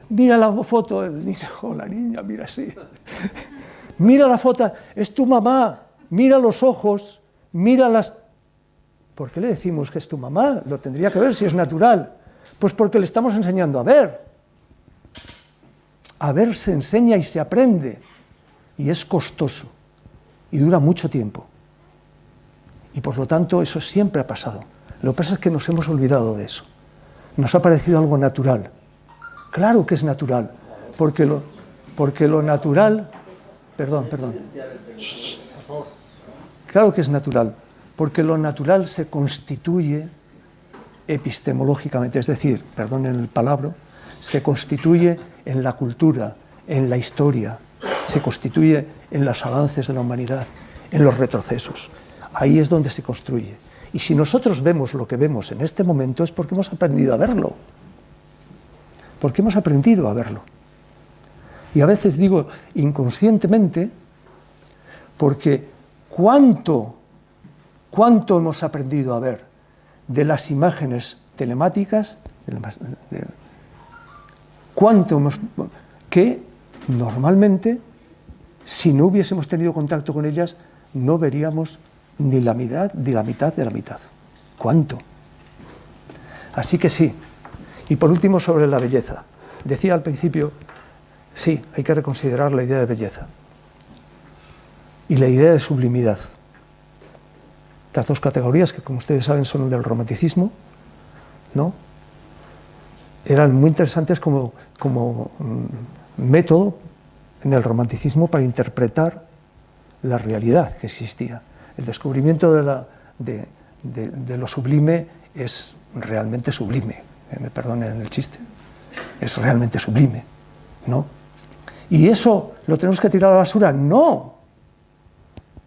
la foto, el niño o la niña, mira así. Mira la foto, es tu mamá, mira los ojos, mira las... ¿Por qué le decimos que es tu mamá? Lo tendría que ver si es natural. Pues porque le estamos enseñando a ver. A ver se enseña y se aprende. Y es costoso. Y dura mucho tiempo. Y por lo tanto eso siempre ha pasado. Lo que pasa es que nos hemos olvidado de eso. Nos ha parecido algo natural. Claro que es natural. Porque lo natural... Perdón. Claro que es natural. Porque lo natural se constituye epistemológicamente, es decir, perdonen el palabra, se constituye en la cultura, en la historia, se constituye en los avances de la humanidad, en los retrocesos. Ahí es donde se construye. Y si nosotros vemos lo que vemos en este momento es porque hemos aprendido a verlo. Porque hemos aprendido a verlo. Y a veces digo inconscientemente, porque ¿cuánto hemos aprendido a ver de las imágenes telemáticas? Que normalmente, si no hubiésemos tenido contacto con ellas, no veríamos ni la mitad de la mitad. ¿Cuánto? Así que sí. Y por último, sobre la belleza. Decía al principio, sí, hay que reconsiderar la idea de belleza y la idea de sublimidad. Estas dos categorías, que como ustedes saben son del romanticismo, ¿no? Eran muy interesantes como método en el romanticismo para interpretar la realidad que existía. El descubrimiento de lo sublime es realmente sublime, me perdonen el chiste, es realmente sublime, ¿no? ¿Y eso lo tenemos que tirar a la basura? No.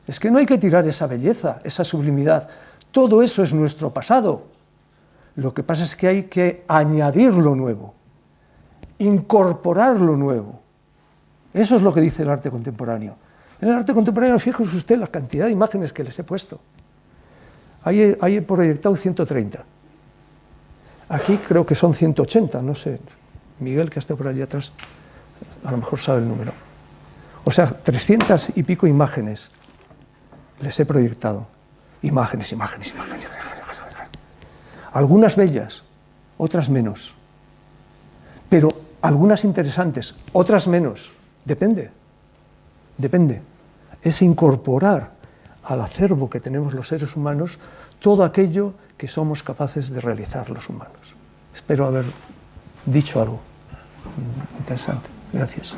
Es que no hay que tirar esa belleza, esa sublimidad. Todo eso es nuestro pasado. Lo que pasa es que hay que añadir lo nuevo, incorporar lo nuevo. Eso es lo que dice el arte contemporáneo. En el arte contemporáneo, fíjese usted la cantidad de imágenes que les he puesto. Ahí he proyectado 130. Aquí creo que son 180, no sé. Miguel, que está por allí atrás, a lo mejor sabe el número. O sea, 300 y pico imágenes les he proyectado. Imágenes. Algunas bellas, otras menos. Pero algunas interesantes, otras menos. Depende. Es incorporar al acervo que tenemos los seres humanos todo aquello que somos capaces de realizar los humanos. Espero haber dicho algo interesante. Gracias.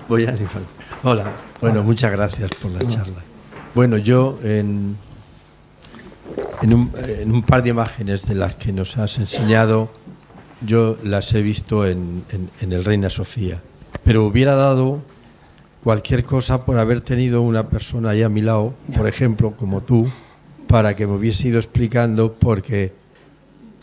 Voy a animar. Hola, bueno, muchas gracias por la charla. Bueno, yo en un par de imágenes de las que nos has enseñado, yo las he visto en el Reina Sofía, pero hubiera dado cualquier cosa por haber tenido una persona ahí a mi lado, por ejemplo, como tú, para que me hubiese ido explicando, porque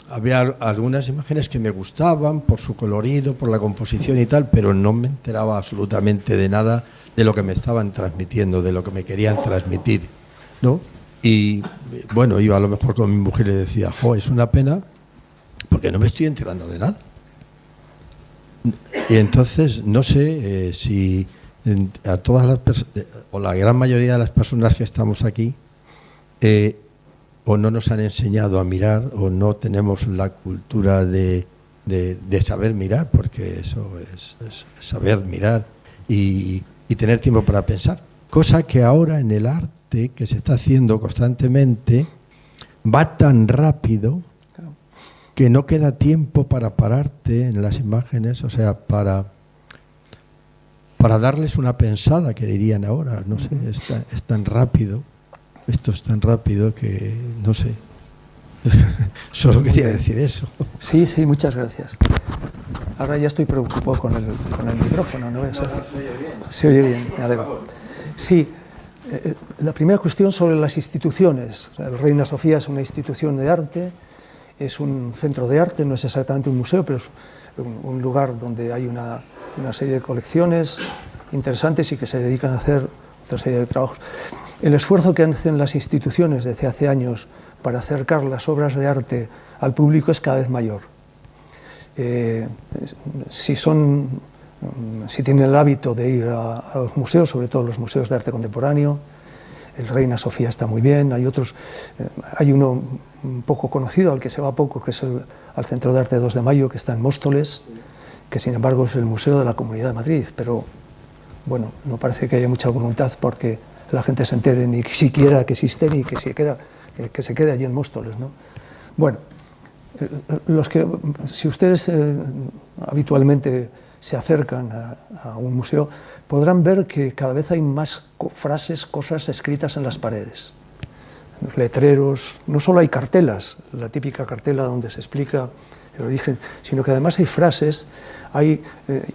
había algunas imágenes que me gustaban por su colorido, por la composición y tal, pero no me enteraba absolutamente de nada de lo que me estaban transmitiendo, de lo que me querían transmitir, ¿no? Y bueno, iba a lo mejor con mi mujer y le decía, jo, es una pena porque no me estoy enterando de nada. Y entonces no sé si a todas las personas, o la gran mayoría de las personas que estamos aquí, o no nos han enseñado a mirar, o no tenemos la cultura de saber mirar, porque eso es saber mirar y tener tiempo para pensar. Cosa que ahora en el arte, que se está haciendo constantemente, va tan rápido que no queda tiempo para pararte en las imágenes, o sea, para darles una pensada, que dirían ahora, no sé, es tan rápido. Esto es tan rápido que, no sé, solo quería decir eso. Sí, muchas gracias. Ahora ya estoy preocupado con el micrófono, ¿no? Se oye bien, me alegro. Sí, la primera cuestión sobre las instituciones. El Reina Sofía es una institución de arte, es un centro de arte, no es exactamente un museo, pero es un lugar donde hay una serie de colecciones interesantes y que se dedican a hacer otra serie de trabajos. El esfuerzo que hacen las instituciones desde hace años para acercar las obras de arte al público es cada vez mayor. Si tienen el hábito de ir a los museos, sobre todo los museos de arte contemporáneo, el Reina Sofía está muy bien, hay otros, hay uno un poco conocido al que se va poco, que es al Centro de Arte 2 de Mayo, que está en Móstoles, que sin embargo es el Museo de la Comunidad de Madrid, pero bueno, no parece que haya mucha voluntad porque la gente se entere ni siquiera que existen y que se quede allí en Móstoles, ¿no? Bueno, si ustedes habitualmente se acercan a un museo, podrán ver que cada vez hay más frases, cosas escritas en las paredes. Los letreros, no solo hay cartelas, la típica cartela donde se explica el origen, sino que además hay frases, hay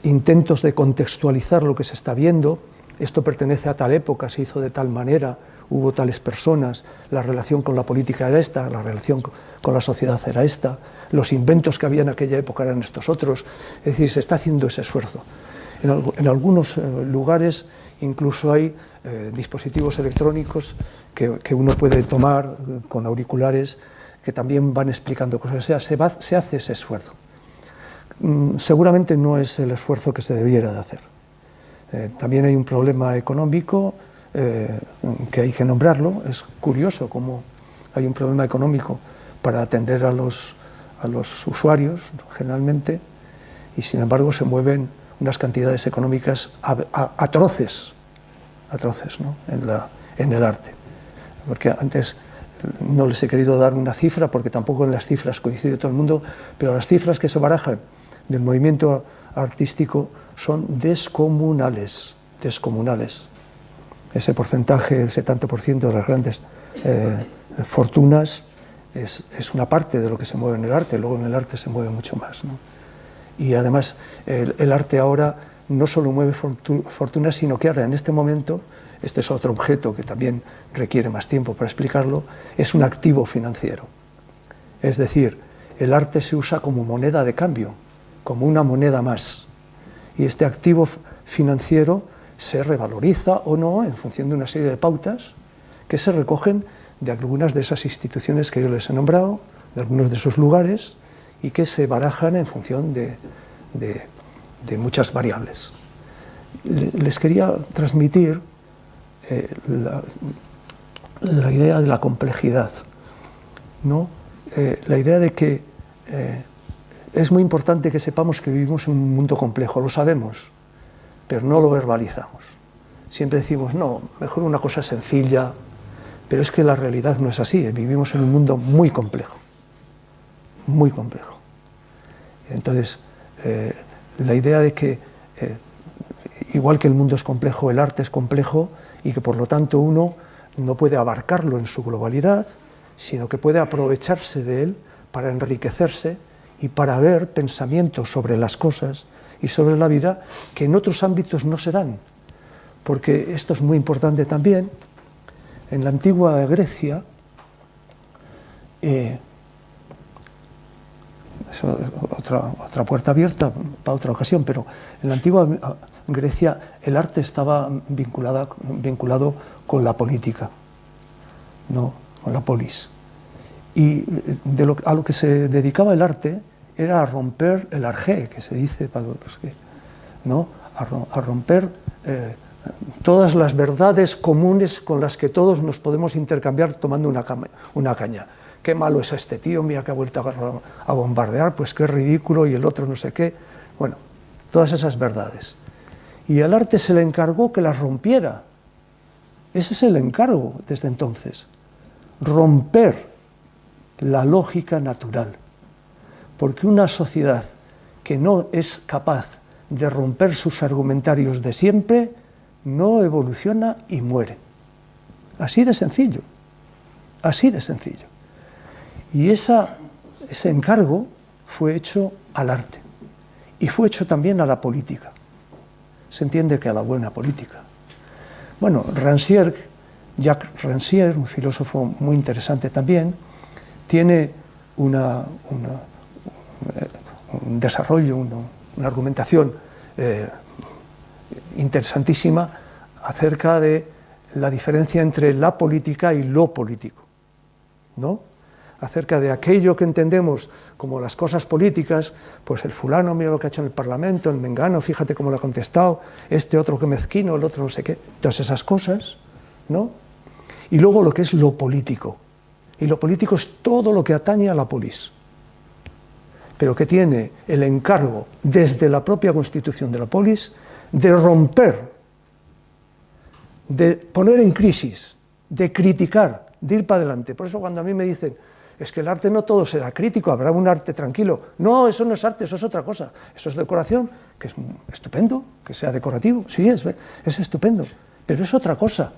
intentos de contextualizar lo que se está viendo. Esto pertenece a tal época, se hizo de tal manera, hubo tales personas, la relación con la política era esta, la relación con la sociedad era esta, los inventos que había en aquella época eran estos otros. Es decir, se está haciendo ese esfuerzo. En algunos lugares incluso hay dispositivos electrónicos que uno puede tomar con auriculares que también van explicando cosas. O sea, se hace ese esfuerzo. Seguramente no es el esfuerzo que se debiera de hacer. También hay un problema económico que hay que nombrarlo. Es curioso cómo hay un problema económico para atender a los usuarios generalmente, y sin embargo se mueven unas cantidades económicas atroces, ¿no? en el arte. Porque antes no les he querido dar una cifra, porque tampoco en las cifras coincide todo el mundo, pero las cifras que se barajan del movimiento artístico son descomunales. Ese porcentaje, el 70% de las grandes fortunas es una parte de lo que se mueve en el arte, luego en el arte se mueve mucho más, ¿no? Y además el arte ahora no solo mueve fortunas, sino que ahora en este momento, este es otro objeto que también requiere más tiempo para explicarlo, es un activo financiero. Es decir, el arte se usa como moneda de cambio, como una moneda más. Y este activo financiero se revaloriza o no en función de una serie de pautas que se recogen de algunas de esas instituciones que yo les he nombrado, de algunos de esos lugares, y que se barajan en función de muchas variables. Les quería transmitir la idea de la complejidad, ¿no? La idea de que es muy importante que sepamos que vivimos en un mundo complejo, lo sabemos, pero no lo verbalizamos. Siempre decimos, no, mejor una cosa sencilla, pero es que la realidad no es así, vivimos en un mundo muy complejo, muy complejo. Entonces, la idea de que, igual que el mundo es complejo, el arte es complejo, y que por lo tanto uno no puede abarcarlo en su globalidad, sino que puede aprovecharse de él para enriquecerse y para ver pensamientos sobre las cosas y sobre la vida que en otros ámbitos no se dan. Porque esto es muy importante también. En la antigua Grecia, otra puerta abierta para otra ocasión, pero en la antigua Grecia el arte estaba vinculado con la política, ¿no? Con la polis. Y a lo que se dedicaba el arte era a romper el arjé, que se dice para los que, ¿no? A romper todas las verdades comunes con las que todos nos podemos intercambiar tomando una caña. Qué malo es este tío, mira que ha vuelto a bombardear, pues qué ridículo, y el otro no sé qué. Bueno, todas esas verdades. Y al arte se le encargó que las rompiera. Ese es el encargo desde entonces. Romper la lógica natural. Porque una sociedad que no es capaz de romper sus argumentarios de siempre, no evoluciona y muere. Así de sencillo. Así de sencillo. Y ese encargo fue hecho al arte. Y fue hecho también a la política. Se entiende que a la buena política. Bueno, Jacques Rancière, un filósofo muy interesante también, tiene un desarrollo, una argumentación interesantísima acerca de la diferencia entre la política y lo político, ¿no? Acerca de aquello que entendemos como las cosas políticas, pues el fulano mira lo que ha hecho en el Parlamento, el mengano, fíjate cómo le ha contestado, este otro que mezquino, el otro no sé qué, todas esas cosas, ¿no? Y luego lo que es lo político. Y lo político es todo lo que atañe a la polis, pero que tiene el encargo desde la propia constitución de la polis de romper, de poner en crisis, de criticar, de ir para adelante. Por eso cuando a mí me dicen, es que el arte no todo será crítico, habrá un arte tranquilo. No, eso no es arte, eso es otra cosa. Eso es decoración, que es estupendo, que sea decorativo, sí, es estupendo, pero es otra cosa.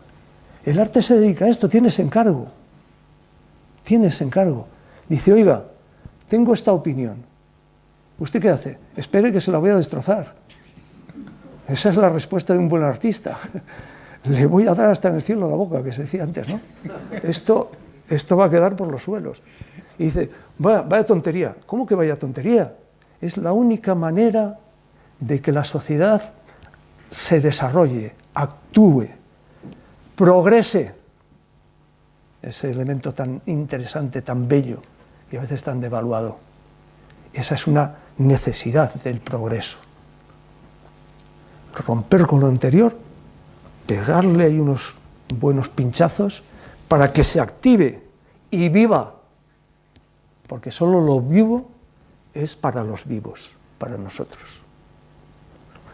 El arte se dedica a esto, tiene ese encargo. Tiene ese encargo. Dice, oiga, tengo esta opinión. ¿Usted qué hace? Espere que se la voy a destrozar. Esa es la respuesta de un buen artista. Le voy a dar hasta en el cielo la boca, que se decía antes, ¿no? Esto va a quedar por los suelos. Y dice, vaya tontería. ¿Cómo que vaya tontería? Es la única manera de que la sociedad se desarrolle, actúe, progrese. Ese elemento tan interesante, tan bello y a veces tan devaluado. Esa es una necesidad del progreso. Romper con lo anterior, pegarle ahí unos buenos pinchazos para que se active y viva, porque solo lo vivo es para los vivos, para nosotros.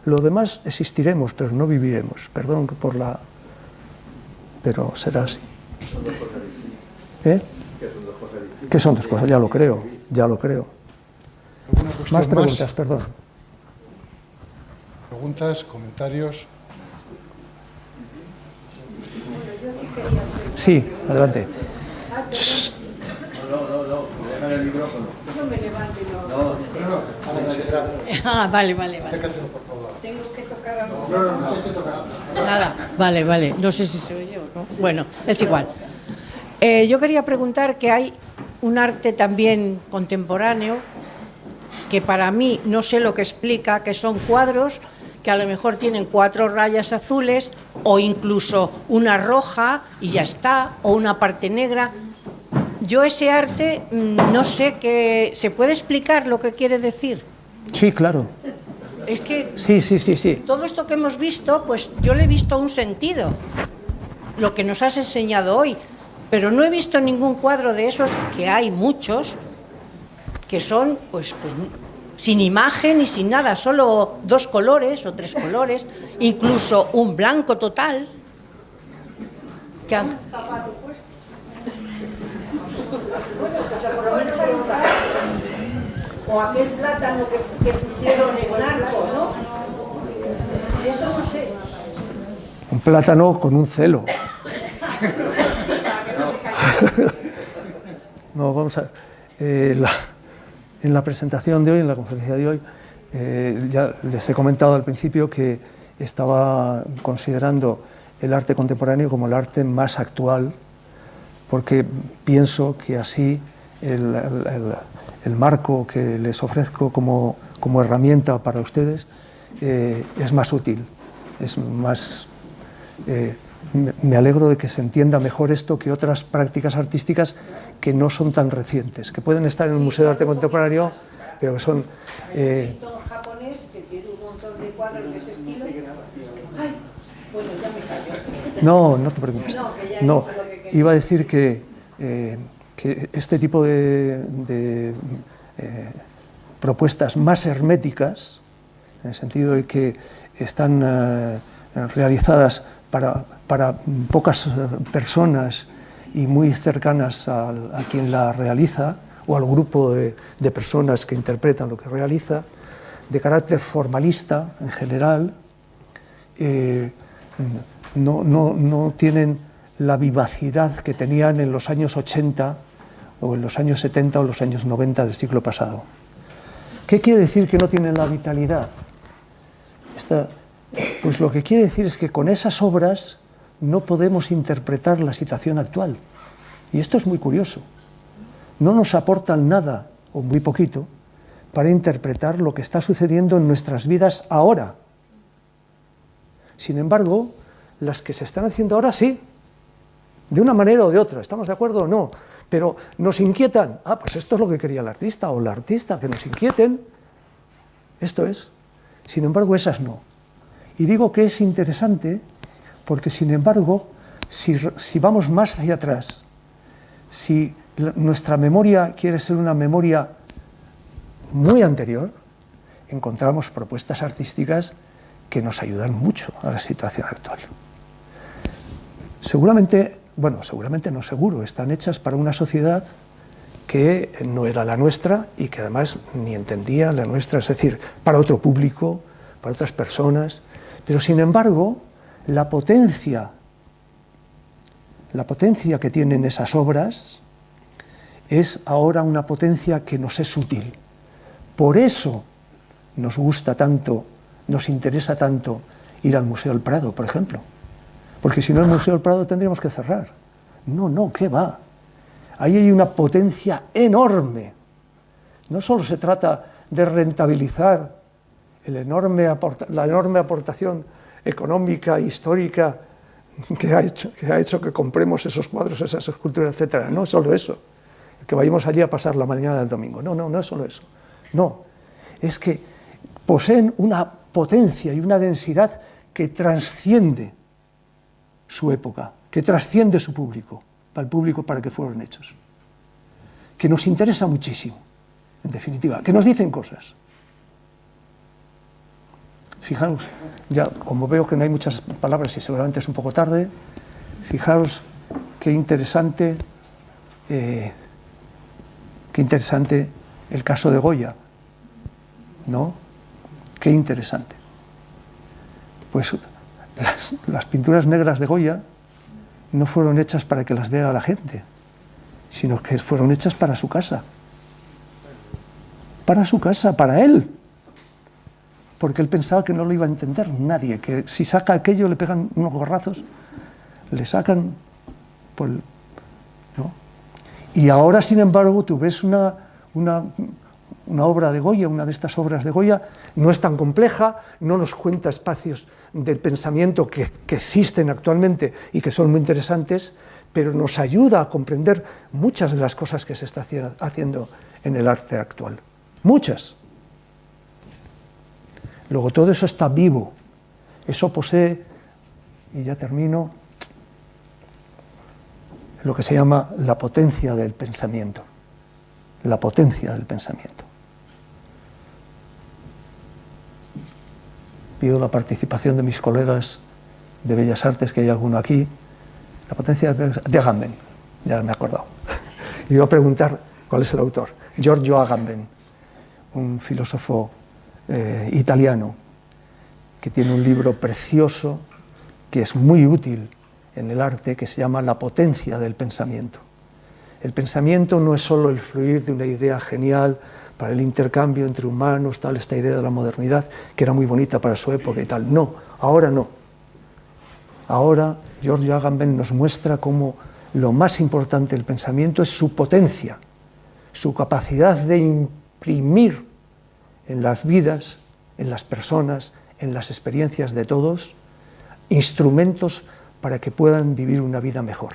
Lo demás existiremos, pero no viviremos. Perdón por la... pero será así. ¿Eh? ¿Qué son dos cosas? Ya lo creo, ya lo creo. Más preguntas, perdón. Preguntas, comentarios. Sí, adelante. Déjame el micrófono. Yo me levanto y no. Ah, vale. Tengo que tocar algo. Nada, vale. No sé si se oye o no. Bueno, es igual. Yo quería preguntar que hay un arte también contemporáneo que para mí no sé lo que explica, que son cuadros que a lo mejor tienen 4 rayas azules o incluso una roja y ya está, o una parte negra. Yo ese arte no sé qué... ¿Se puede explicar lo que quiere decir? Sí, claro. Es que Sí. todo esto que hemos visto, pues yo le he visto un sentido, lo que nos has enseñado hoy, pero no he visto ningún cuadro de esos, que hay muchos, que son pues sin imagen y sin nada, solo 2 colores o 3 colores, incluso un blanco total, que han tapado puesto. O aquel plátano que pusieron en arco, ¿no? Eso no sé. Un plátano con un celo. No, vamos a ver. En la presentación de hoy, en la conferencia de hoy, ya les he comentado al principio que estaba considerando el arte contemporáneo como el arte más actual, porque pienso que así el marco que les ofrezco como herramienta para ustedes es más útil, es más... me alegro de que se entienda mejor esto que otras prácticas artísticas que no son tan recientes, que pueden estar en un museo de arte contemporáneo, pero que son... japonés que tiene un montón de cuadros de ese estilo. Ay, bueno, ya me callo. No te preocupes. No, iba a decir que este tipo de propuestas más herméticas, en el sentido de que están realizadas para pocas personas y muy cercanas a quien la realiza, o al grupo de personas que interpretan lo que realiza, de carácter formalista en general, no tienen la vivacidad que tenían en los años 80 o en los años 70 o los años 90 del siglo pasado. ¿Qué quiere decir que no tienen la vitalidad? Pues lo que quiere decir es que con esas obras no podemos interpretar la situación actual. Y esto es muy curioso. No nos aportan nada, o muy poquito, para interpretar lo que está sucediendo en nuestras vidas ahora. Sin embargo, las que se están haciendo ahora sí, de una manera o de otra, ¿estamos de acuerdo o no? Pero nos inquietan. Pues esto es lo que quería el artista o la artista, que nos inquieten. Esto es. Sin embargo, esas no. Y digo que es interesante porque, sin embargo, si vamos más hacia atrás, si nuestra memoria quiere ser una memoria muy anterior, encontramos propuestas artísticas que nos ayudan mucho a la situación actual. Seguramente no seguro, están hechas para una sociedad que no era la nuestra y que además ni entendía la nuestra, es decir, para otro público, para otras personas, pero sin embargo, la potencia que tienen esas obras es ahora una potencia que nos es útil. Por eso nos gusta tanto, nos interesa tanto ir al Museo del Prado, por ejemplo. Porque si no, el Museo del Prado tendríamos que cerrar. No, ¿qué va? Ahí hay una potencia enorme. No solo se trata de rentabilizar la enorme aportación económica, histórica, que ha hecho que compremos esos cuadros, esas esculturas, etc. No es solo eso, que vayamos allí a pasar la mañana del domingo. No es solo eso. No, es que poseen una potencia y una densidad que trasciende su época, que trasciende su público, para el público para el que fueron hechos, que nos interesa muchísimo, en definitiva, que nos dicen cosas. Fijaros, ya como veo que no hay muchas palabras y seguramente es un poco tarde, fijaros qué interesante el caso de Goya, ¿no? Qué interesante. Pues las pinturas negras de Goya no fueron hechas para que las vea la gente, sino que fueron hechas para su casa. Para su casa, para él. Porque él pensaba que no lo iba a entender nadie, que si saca aquello le pegan unos gorrazos, le sacan, ¿no? Y ahora, sin embargo, tú ves una obra de Goya, una de estas obras de Goya, no es tan compleja, no nos cuenta espacios del pensamiento que existen actualmente y que son muy interesantes, pero nos ayuda a comprender muchas de las cosas que se está haciendo en el arte actual. Muchas. Luego todo eso está vivo, eso posee, y ya termino, lo que se llama la potencia del pensamiento. La potencia del pensamiento. Pido la participación de mis colegas de Bellas Artes, que hay alguno aquí. La potencia de Agamben, ya me he acordado. Y iba a preguntar cuál es el autor. Giorgio Agamben, un filósofo italiano, que tiene un libro precioso, que es muy útil en el arte, que se llama La potencia del pensamiento. El pensamiento no es solo el fluir de una idea genial para el intercambio entre humanos, tal, esta idea de la modernidad, que era muy bonita para su época y tal. No, ahora no. Ahora Giorgio Agamben nos muestra cómo lo más importante del pensamiento es su potencia, su capacidad de imprimir en las vidas, en las personas, en las experiencias de todos, instrumentos para que puedan vivir una vida mejor.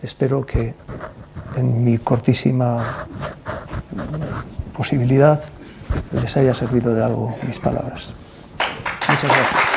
Espero que en mi cortísima posibilidad les haya servido de algo mis palabras. Muchas gracias.